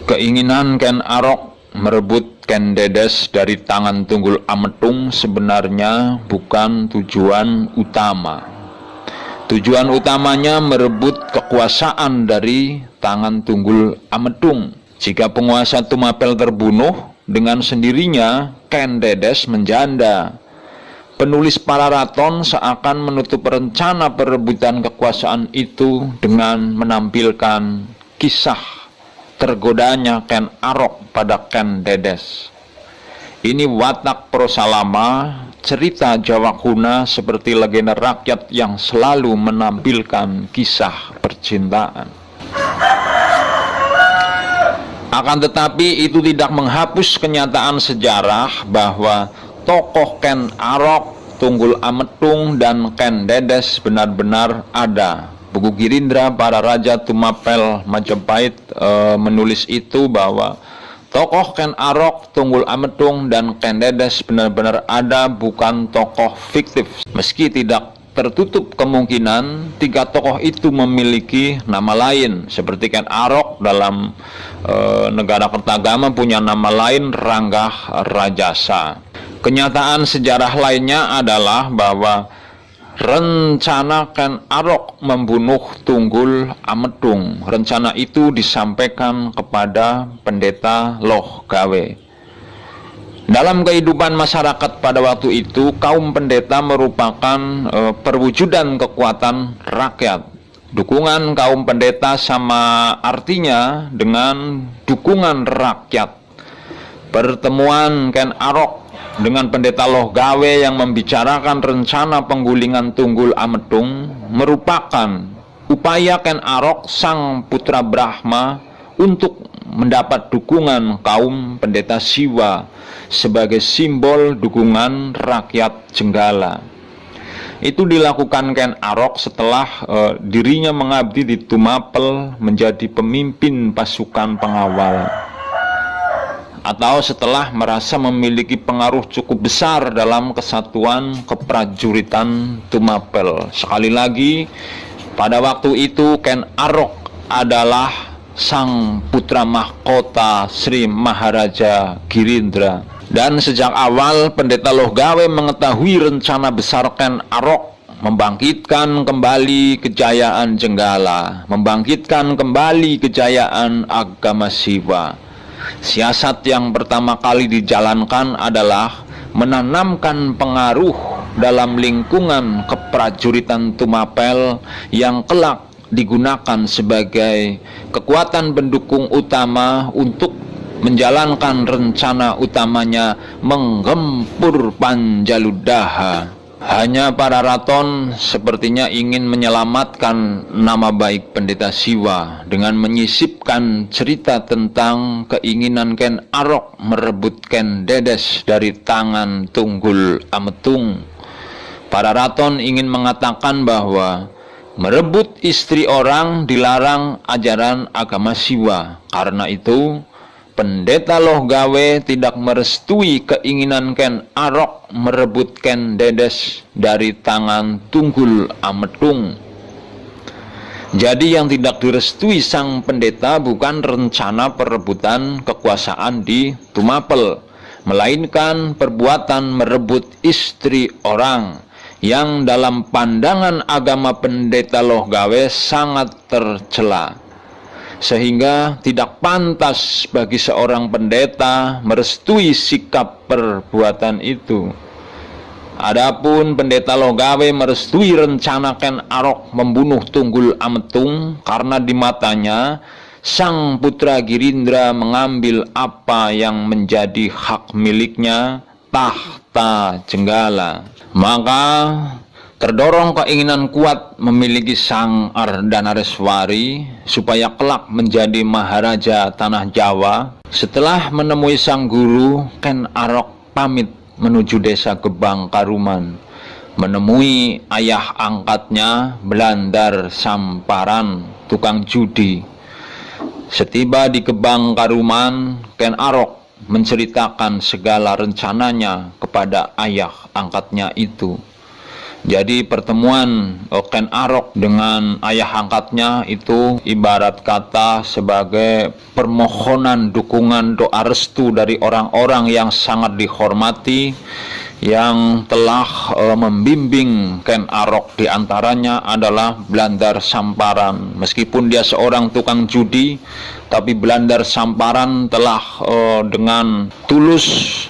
Keinginan Ken Arok merebut Ken Dedes dari tangan Tunggul Ametung sebenarnya bukan tujuan utama. Tujuan utamanya merebut kekuasaan dari tangan Tunggul Ametung. Jika penguasa Tumapel terbunuh, dengan sendirinya Ken Dedes menjanda. Penulis para raton seakan menutup rencana perebutan kekuasaan itu dengan menampilkan kisah tergodanya Ken Arok pada Ken Dedes. Ini watak prosa lama, cerita Jawa kuna seperti legenda rakyat yang selalu menampilkan kisah percintaan. Akan tetapi itu tidak menghapus kenyataan sejarah bahwa tokoh Ken Arok, Tunggul Ametung, dan Ken Dedes benar-benar ada. Buku Girindra para Raja Tumapel Majapahit menulis itu bahwa tokoh Ken Arok, Tunggul Ametung, dan Ken Dedes benar-benar ada, bukan tokoh fiktif. Meski tidak tertutup kemungkinan tiga tokoh itu memiliki nama lain, seperti Ken Arok dalam negara Kertagama punya nama lain Ranggah Rajasa. Kenyataan sejarah lainnya adalah bahwa rencana Ken Arok membunuh Tunggul Amedung. Rencana itu disampaikan kepada Pendeta Loh Gawe. Dalam kehidupan masyarakat pada waktu itu, kaum pendeta merupakan perwujudan kekuatan rakyat. Dukungan kaum pendeta sama artinya dengan dukungan rakyat. Pertemuan Ken Arok dengan Pendeta Loh Gawe yang membicarakan rencana penggulingan Tunggul Amedung merupakan upaya Ken Arok sang putra Brahma untuk mendapat dukungan kaum pendeta Siwa sebagai simbol dukungan rakyat Jenggala. Itu dilakukan Ken Arok setelah dirinya mengabdi di Tumapel menjadi pemimpin pasukan pengawal, atau setelah merasa memiliki pengaruh cukup besar dalam kesatuan keprajuritan Tumapel. Sekali lagi, pada waktu itu Ken Arok adalah sang putra mahkota Sri Maharaja Girindra. Dan sejak awal Pendeta Loh Gawe mengetahui rencana besar Ken Arok membangkitkan kembali kejayaan Jenggala, membangkitkan kembali kejayaan agama Siwa. Siasat yang pertama kali dijalankan adalah menanamkan pengaruh dalam lingkungan keprajuritan Tumapel yang kelak digunakan sebagai kekuatan pendukung utama untuk menjalankan rencana utamanya menggempur Panjaludaha. Hanya para raton sepertinya ingin menyelamatkan nama baik Pendeta Siwa dengan menyisipkan cerita tentang keinginan Ken Arok merebut Ken Dedes dari tangan Tunggul Ametung. Para raton ingin mengatakan bahwa merebut istri orang dilarang ajaran agama Siwa. Karena itu, Pendeta Loh Gawe tidak merestui keinginan Ken Arok merebut Ken Dedes dari tangan Tunggul Amedung. Jadi yang tidak direstui sang pendeta bukan rencana perebutan kekuasaan di Tumapel, melainkan perbuatan merebut istri orang yang dalam pandangan agama Pendeta Loh Gawe sangat tercela, sehingga tidak pantas bagi seorang pendeta merestui sikap perbuatan itu. Adapun Pendeta Loh Gawe merestui rencana Ken Arok membunuh Tunggul Ametung karena di matanya sang putra Girindra mengambil apa yang menjadi hak miliknya, tahta Jenggala. Maka terdorong keinginan kuat memiliki sang Ardanareswari supaya kelak menjadi Maharaja Tanah Jawa. Setelah menemui sang guru, Ken Arok pamit menuju desa Gebang Karuman, menemui ayah angkatnya Blandar Samparan, tukang judi. Setiba di Gebang Karuman, Ken Arok menceritakan segala rencananya kepada ayah angkatnya itu. Jadi pertemuan Ken Arok dengan ayah angkatnya itu ibarat kata sebagai permohonan dukungan doa restu dari orang-orang yang sangat dihormati, yang telah membimbing Ken Arok. Diantaranya adalah Blandar Samparan. Meskipun dia seorang tukang judi, tapi Blandar Samparan telah dengan tulus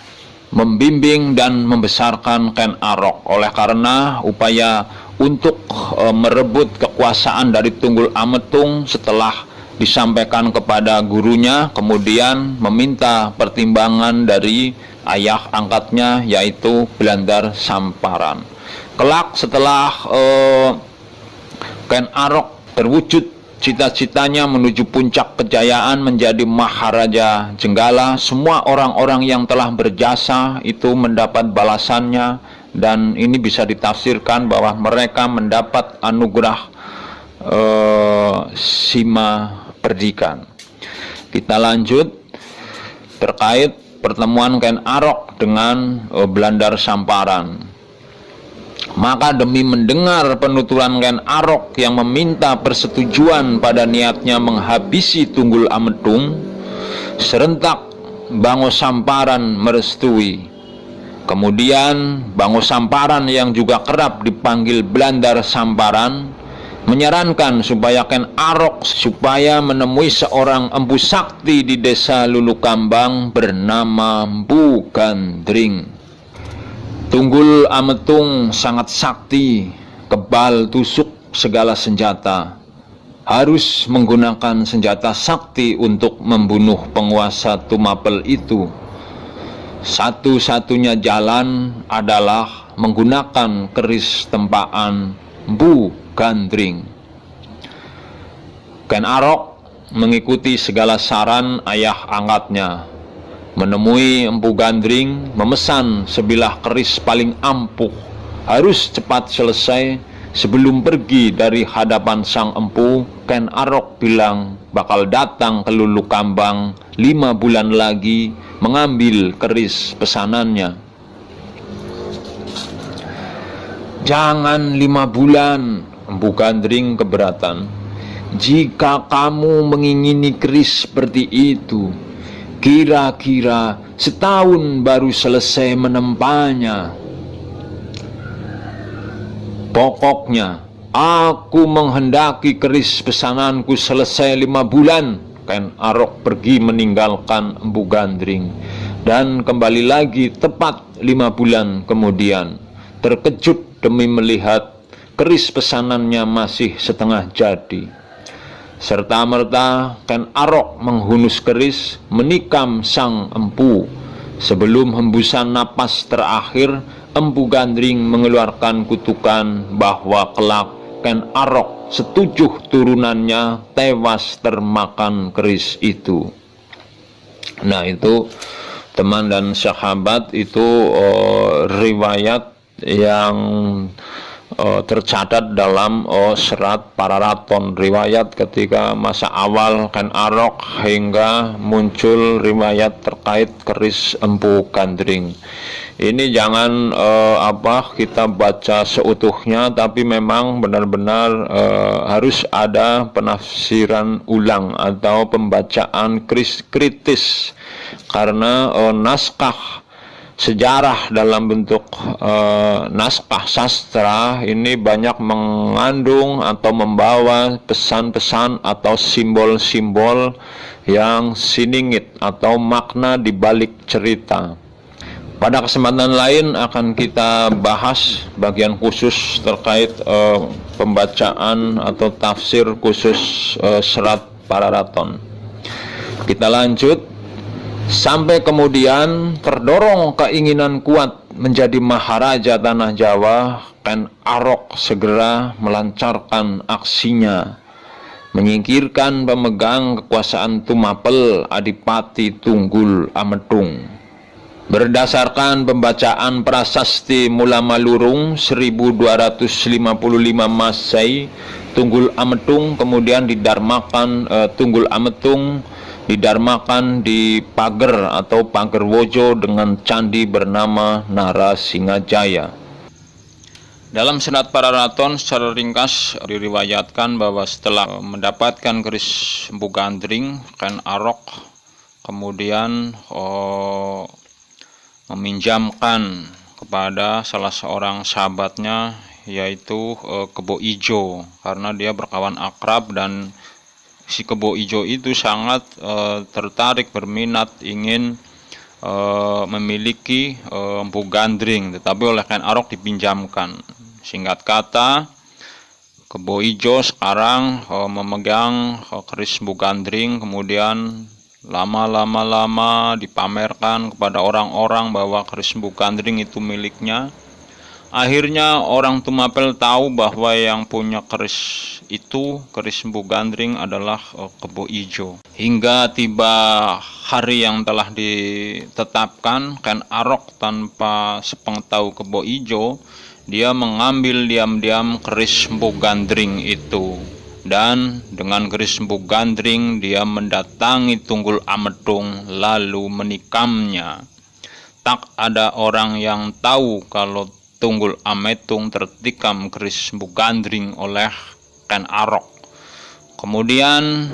membimbing dan membesarkan Ken Arok. Oleh karena upaya untuk merebut kekuasaan dari Tunggul Ametung setelah disampaikan kepada gurunya, kemudian meminta pertimbangan dari ayah angkatnya yaitu Blandar Samparan. Kelak setelah Ken Arok terwujud cita-citanya menuju puncak kejayaan menjadi Maharaja Jenggala, semua orang-orang yang telah berjasa itu mendapat balasannya, dan ini bisa ditafsirkan bahwa mereka mendapat anugerah Sima Perdikan. Kita lanjut terkait pertemuan Ken Arok dengan Blandar Samparan. Maka demi mendengar penuturan Ken Arok yang meminta persetujuan pada niatnya menghabisi Tunggul Ametung, serentak Bango Samparan merestui. Kemudian Bango Samparan yang juga kerap dipanggil Blandar Samparan menyarankan supaya Ken Arok supaya menemui seorang empu sakti di desa Lulukambang bernama Mpu Gandring. Tunggul Ametung sangat sakti, kebal tusuk segala senjata. Harus menggunakan senjata sakti untuk membunuh penguasa Tumapel itu. Satu-satunya jalan adalah menggunakan keris tempaan Mpu Gandring. Ken Arok mengikuti segala saran ayah angkatnya. Menemui Mpu Gandring, memesan sebilah keris paling ampuh. Harus cepat selesai sebelum pergi dari hadapan sang empu. Ken Arok bilang bakal datang ke Lulukambang 5 bulan lagi mengambil keris pesanannya. Jangan 5 bulan, Mpu Gandring keberatan. Jika kamu mengingini keris seperti itu, kira-kira setahun baru selesai menempanya. Pokoknya, aku menghendaki keris pesananku selesai 5 bulan. Ken Arok pergi meninggalkan Mpu Gandring dan kembali lagi tepat 5 bulan kemudian. Terkejut demi melihat keris pesanannya masih setengah jadi. Serta-merta Ken Arok menghunus keris, menikam sang empu. Sebelum hembusan napas terakhir, Mpu Gandring mengeluarkan kutukan bahwa kelak Ken Arok setujuh turunannya tewas termakan keris itu. Nah, itu teman dan sahabat, itu riwayat yang tercatat dalam serat Pararaton, riwayat ketika masa awal Ken Arok hingga muncul riwayat terkait keris Mpu Gandring. Ini jangan kita baca seutuhnya, tapi memang benar-benar harus ada penafsiran ulang atau pembacaan kritis, karena naskah sejarah dalam bentuk naskah sastra ini banyak mengandung atau membawa pesan-pesan atau simbol-simbol yang siningit atau makna di balik cerita. Pada kesempatan lain akan kita bahas bagian khusus terkait pembacaan atau tafsir khusus serat Pararaton. Kita lanjut. Sampai kemudian terdorong keinginan kuat menjadi Maharaja Tanah Jawa, Ken Arok segera melancarkan aksinya, menyingkirkan pemegang kekuasaan Tumapel Adipati Tunggul Ametung. Berdasarkan pembacaan prasasti Mula Malurung 1255 Masehi, Tunggul Ametung kemudian didarmakan Tunggul Ametung didarmakan di Pager atau Pagerwojo dengan candi bernama Narasingajaya. Dalam serat Pararaton secara ringkas diriwayatkan bahwa setelah mendapatkan keris Mpu Gandring, Ken Arok kemudian meminjamkan kepada salah seorang sahabatnya, yaitu Kebo Ijo, karena dia berkawan akrab dan si Kebo Ijo itu sangat tertarik, berminat, ingin memiliki Mpu Gandring, tetapi oleh Ken Arok dipinjamkan. Singkat kata, Kebo Ijo sekarang memegang keris Mpu Gandring, kemudian lama dipamerkan kepada orang-orang bahwa keris Mpu Gandring itu miliknya. Akhirnya orang Tumapel tahu bahwa yang punya keris itu, keris Mpu Gandring, adalah Kebo Ijo. Hingga tiba hari yang telah ditetapkan, Ken Arok tanpa sepengetahu Kebo Ijo, dia mengambil diam-diam keris Mpu Gandring itu. Dan dengan keris Mpu Gandring dia mendatangi Tunggul Ametung lalu menikamnya. Tak ada orang yang tahu kalau Tunggul Ametung tertikam keris Mpu Gandring oleh Ken Arok. Kemudian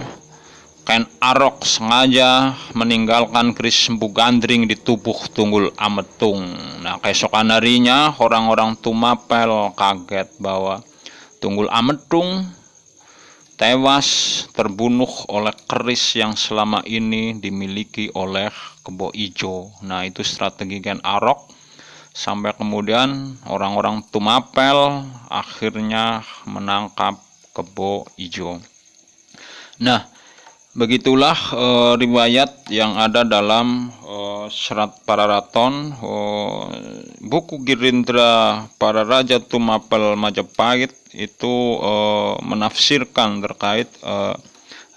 Ken Arok sengaja meninggalkan keris Empu Gandring di tubuh Tunggul Ametung. Nah, keesokan harinya orang-orang Tumapel kaget bahwa Tunggul Ametung tewas terbunuh oleh keris yang selama ini dimiliki oleh Kebo Ijo. Nah, itu strategi Ken Arok sampai kemudian orang-orang Tumapel akhirnya menangkap Kebo Ijo. Nah, begitulah riwayat yang ada dalam Serat Pararaton, buku Girindra para Raja Tumapel Majapahit itu menafsirkan terkait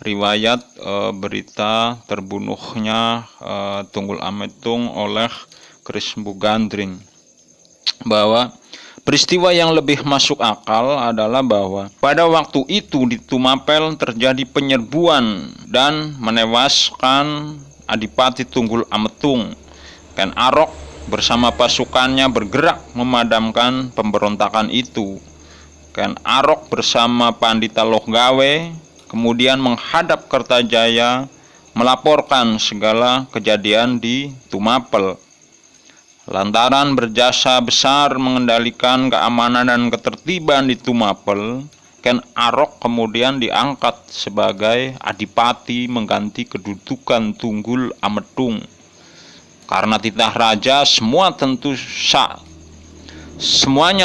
riwayat berita terbunuhnya Tunggul Ametung oleh keris Empu Gandring, bahwa peristiwa yang lebih masuk akal adalah bahwa pada waktu itu di Tumapel terjadi penyerbuan dan menewaskan Adipati Tunggul Ametung. Ken Arok bersama pasukannya bergerak memadamkan pemberontakan itu. Ken Arok bersama Pandita Lohgawe kemudian menghadap Kertajaya melaporkan segala kejadian di Tumapel. Lantaran berjasa besar mengendalikan keamanan dan ketertiban di Tumapel, Ken Arok kemudian diangkat sebagai adipati mengganti kedudukan Tunggul Ametung. Karena titah raja semuanya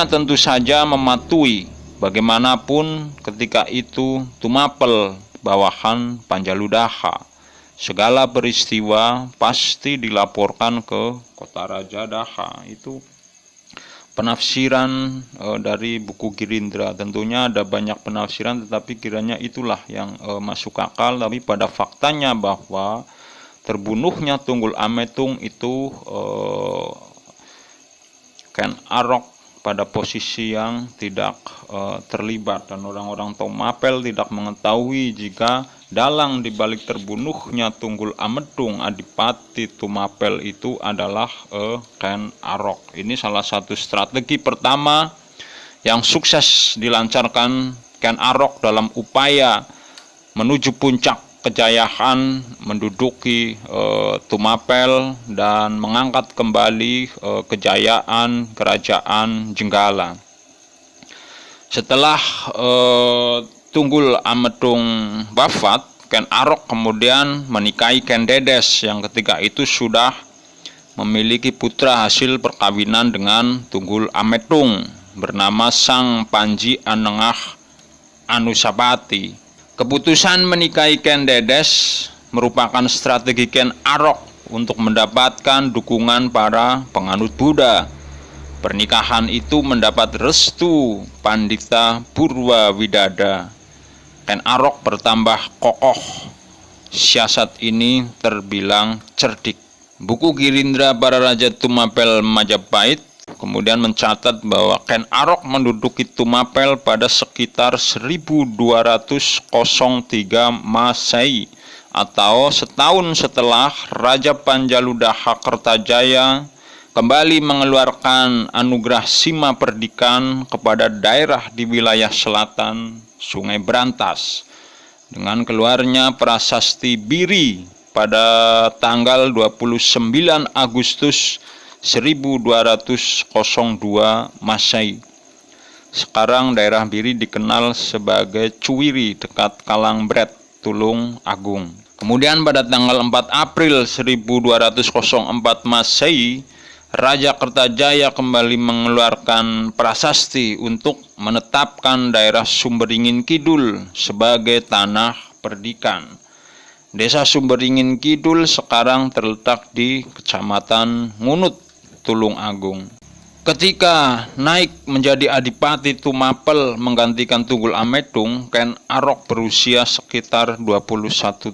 tentu saja mematuhi, bagaimanapun ketika itu Tumapel bawahan Panjaludaha. Segala peristiwa pasti dilaporkan ke Kota Raja Daha. Itu penafsiran dari buku Girindra. Tentunya ada banyak penafsiran, tetapi kiranya itulah yang masuk akal. Tapi pada faktanya bahwa terbunuhnya Tunggul Ametung itu Ken Arok pada posisi yang tidak terlibat, dan orang-orang Tumapel tidak mengetahui jika dalang dibalik terbunuhnya Tunggul Ametung Adipati Tumapel itu adalah Ken Arok. Ini salah satu strategi pertama yang sukses dilancarkan Ken Arok dalam upaya menuju puncak kejayaan menduduki Tumapel dan mengangkat kembali kejayaan Kerajaan Jenggala. Setelah Tunggul Ametung wafat, Ken Arok kemudian menikahi Ken Dedes yang ketika itu sudah memiliki putra hasil perkawinan dengan Tunggul Ametung bernama Sang Panji Anengah Anusapati. Keputusan menikahi Ken Dedes merupakan strategi Ken Arok untuk mendapatkan dukungan para penganut Buddha. Pernikahan itu mendapat restu Pandita Purwa Widada. Ken Arok bertambah kokoh. Siasat ini terbilang cerdik. Buku Girindra para Raja Tumapel Majapahit kemudian mencatat bahwa Ken Arok menduduki Tumapel pada sekitar 1203 Masehi atau setahun setelah Raja Panjaludaha Kertajaya kembali mengeluarkan anugerah Sima Perdikan kepada daerah di wilayah selatan Sungai Brantas dengan keluarnya Prasasti Biri pada tanggal 29 Agustus 1202 Masehi. Sekarang daerah Biri dikenal sebagai Cuwiri dekat Kalangbret, Tulung Agung. Kemudian pada tanggal 4 April 1204 Masehi, Raja Kertajaya kembali mengeluarkan prasasti untuk menetapkan daerah Sumberingin Kidul sebagai tanah perdikan. Desa Sumberingin Kidul sekarang terletak di Kecamatan Ngunut, Tulung Agung. Ketika naik menjadi Adipati Tumapel menggantikan Tunggul Ametung, Ken Arok berusia sekitar 21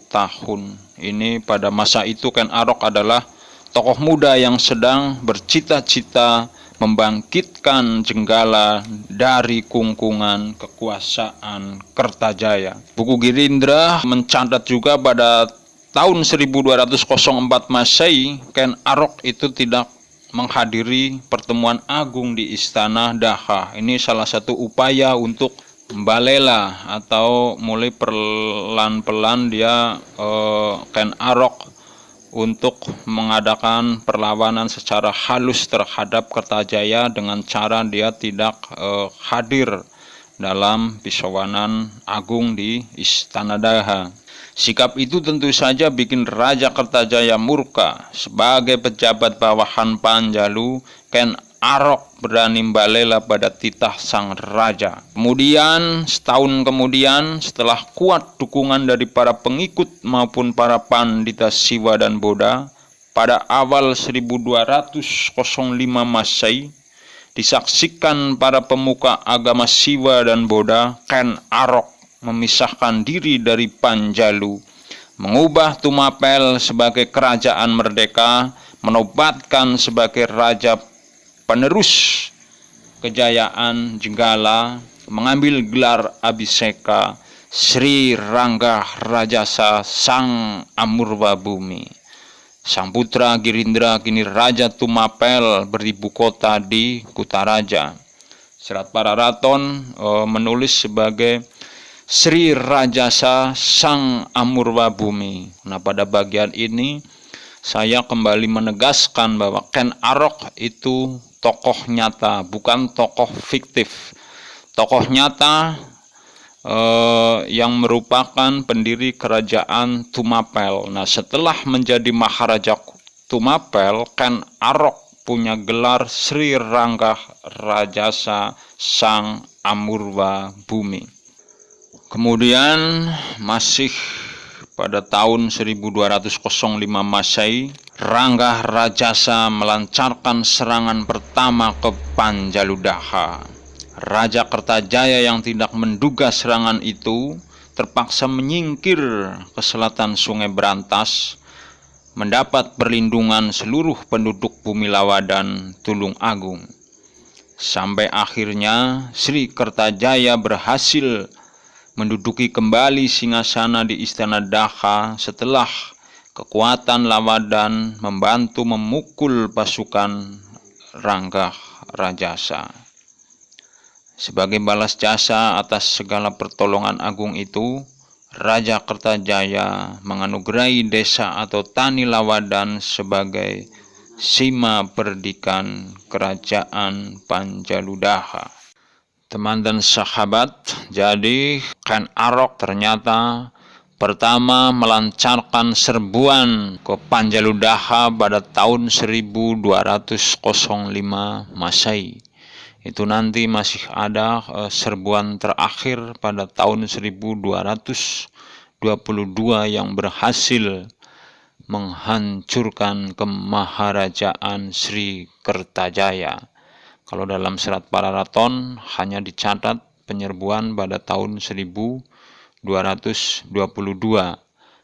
tahun. Ini pada masa itu Ken Arok adalah tokoh muda yang sedang bercita-cita membangkitkan Jenggala dari kungkungan kekuasaan Kertajaya. Buku Girindra mencatat juga pada tahun 1204 Masehi, Ken Arok itu tidak menghadiri pertemuan agung di Istana Daha. Ini salah satu upaya untuk Balela atau mulai pelan-pelan dia Ken Arok untuk mengadakan perlawanan secara halus terhadap Kertajaya dengan cara dia tidak hadir dalam pisauanan agung di Istana Daha. Sikap itu tentu saja bikin Raja Kertajaya murka. Sebagai pejabat bawahan Panjalu, Ken Arok berani balela pada titah sang raja. Kemudian, setahun kemudian, setelah kuat dukungan dari para pengikut maupun para pandita Siwa dan Boda, pada awal 1205 Masehi, disaksikan para pemuka agama Siwa dan Boda, Ken Arok memisahkan diri dari Panjalu, mengubah Tumapel sebagai kerajaan merdeka, menobatkan sebagai raja penerus kejayaan Jenggala, mengambil gelar Abhiseka Sri Rangga Rajasa Sang Amurwa Bumi. Sang putra Girindra kini Raja Tumapel beribu kota di Kutaraja. Serat Pararaton menulis sebagai Sri Rajasa Sang Amurwa Bumi. Nah, pada bagian ini saya kembali menegaskan bahwa Ken Arok itu tokoh nyata, bukan tokoh fiktif. Tokoh nyata yang merupakan pendiri kerajaan Tumapel. Nah, setelah menjadi Maharaja Tumapel, Ken Arok punya gelar Sri Rangga Rajasa Sang Amurwa Bumi. Kemudian masih pada tahun 1205 Masehi, Rangga Rajasa melancarkan serangan pertama ke Panjaludaha. Raja Kertajaya yang tidak menduga serangan itu terpaksa menyingkir ke selatan Sungai Berantas, mendapat perlindungan seluruh penduduk Bumi Lawa dan Tulung Agung. Sampai akhirnya Sri Kertajaya berhasil menduduki kembali singgasana di Istana Daha setelah kekuatan Lawadan membantu memukul pasukan Rangga Rajasa. Sebagai balas jasa atas segala pertolongan agung itu, Raja Kertajaya menganugerahi desa atau Tani Lawadan sebagai sima perdikan kerajaan Panjaludaha. Teman dan sahabat, jadi Ken Arok ternyata pertama melancarkan serbuan ke Panjaludaha pada tahun 1205 Masehi. Itu nanti masih ada serbuan terakhir pada tahun 1222 yang berhasil menghancurkan kemaharajaan Sri Kertajaya. Kalau dalam Serat Pararaton hanya dicatat penyerbuan pada tahun 1222.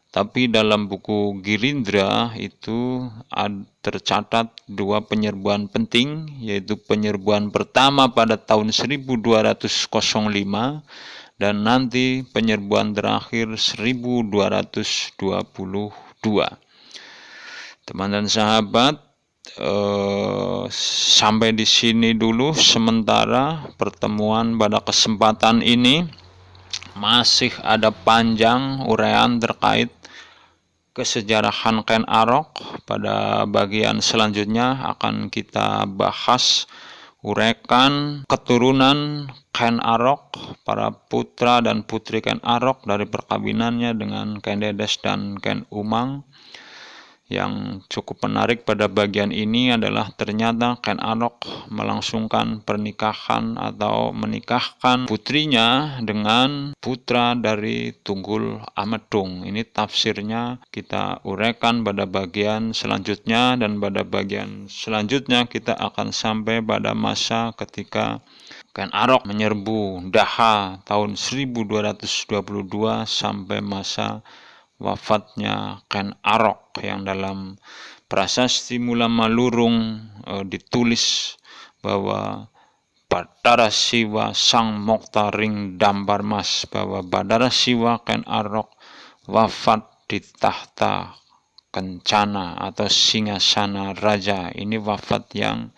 Tapi dalam buku Girindra itu tercatat dua penyerbuan penting, yaitu penyerbuan pertama pada tahun 1205 dan nanti penyerbuan terakhir 1222. Teman dan sahabat, sampai di sini dulu sementara pertemuan pada kesempatan ini. Masih ada panjang uraian terkait kesejarahan Ken Arok. Pada bagian selanjutnya akan kita bahas uraikan keturunan Ken Arok, para putra dan putri Ken Arok dari perkawinannya dengan Ken Dedes dan Ken Umang. Yang cukup menarik pada bagian ini adalah ternyata Ken Arok melangsungkan pernikahan atau menikahkan putrinya dengan putra dari Tunggul Amedung. Ini tafsirnya kita uraikan pada bagian selanjutnya, dan pada bagian selanjutnya kita akan sampai pada masa ketika Ken Arok menyerbu Daha tahun 1222 sampai masa wafatnya Ken Arok, yang dalam Prasasti Mula Malurung ditulis bahwa Badara Siwa Sang Mokta Ring Dambar Mas, bahwa Badara Siwa Ken Arok wafat di tahta Kencana atau Singgasana Raja. Ini wafat yang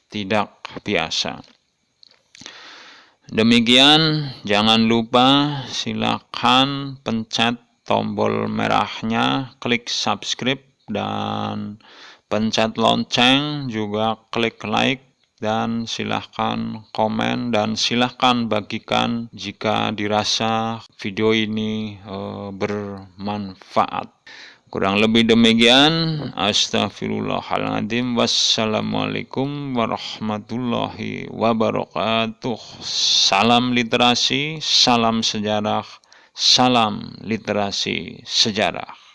tidak biasa. Demikian, jangan lupa silakan pencet tombol merahnya, klik subscribe dan pencet lonceng, juga klik like dan silahkan komen dan silahkan bagikan jika dirasa video ini bermanfaat. Kurang lebih demikian, astagfirullahaladzim, wassalamualaikum warahmatullahi wabarakatuh. Salam literasi, salam sejarah, salam literasi sejarah.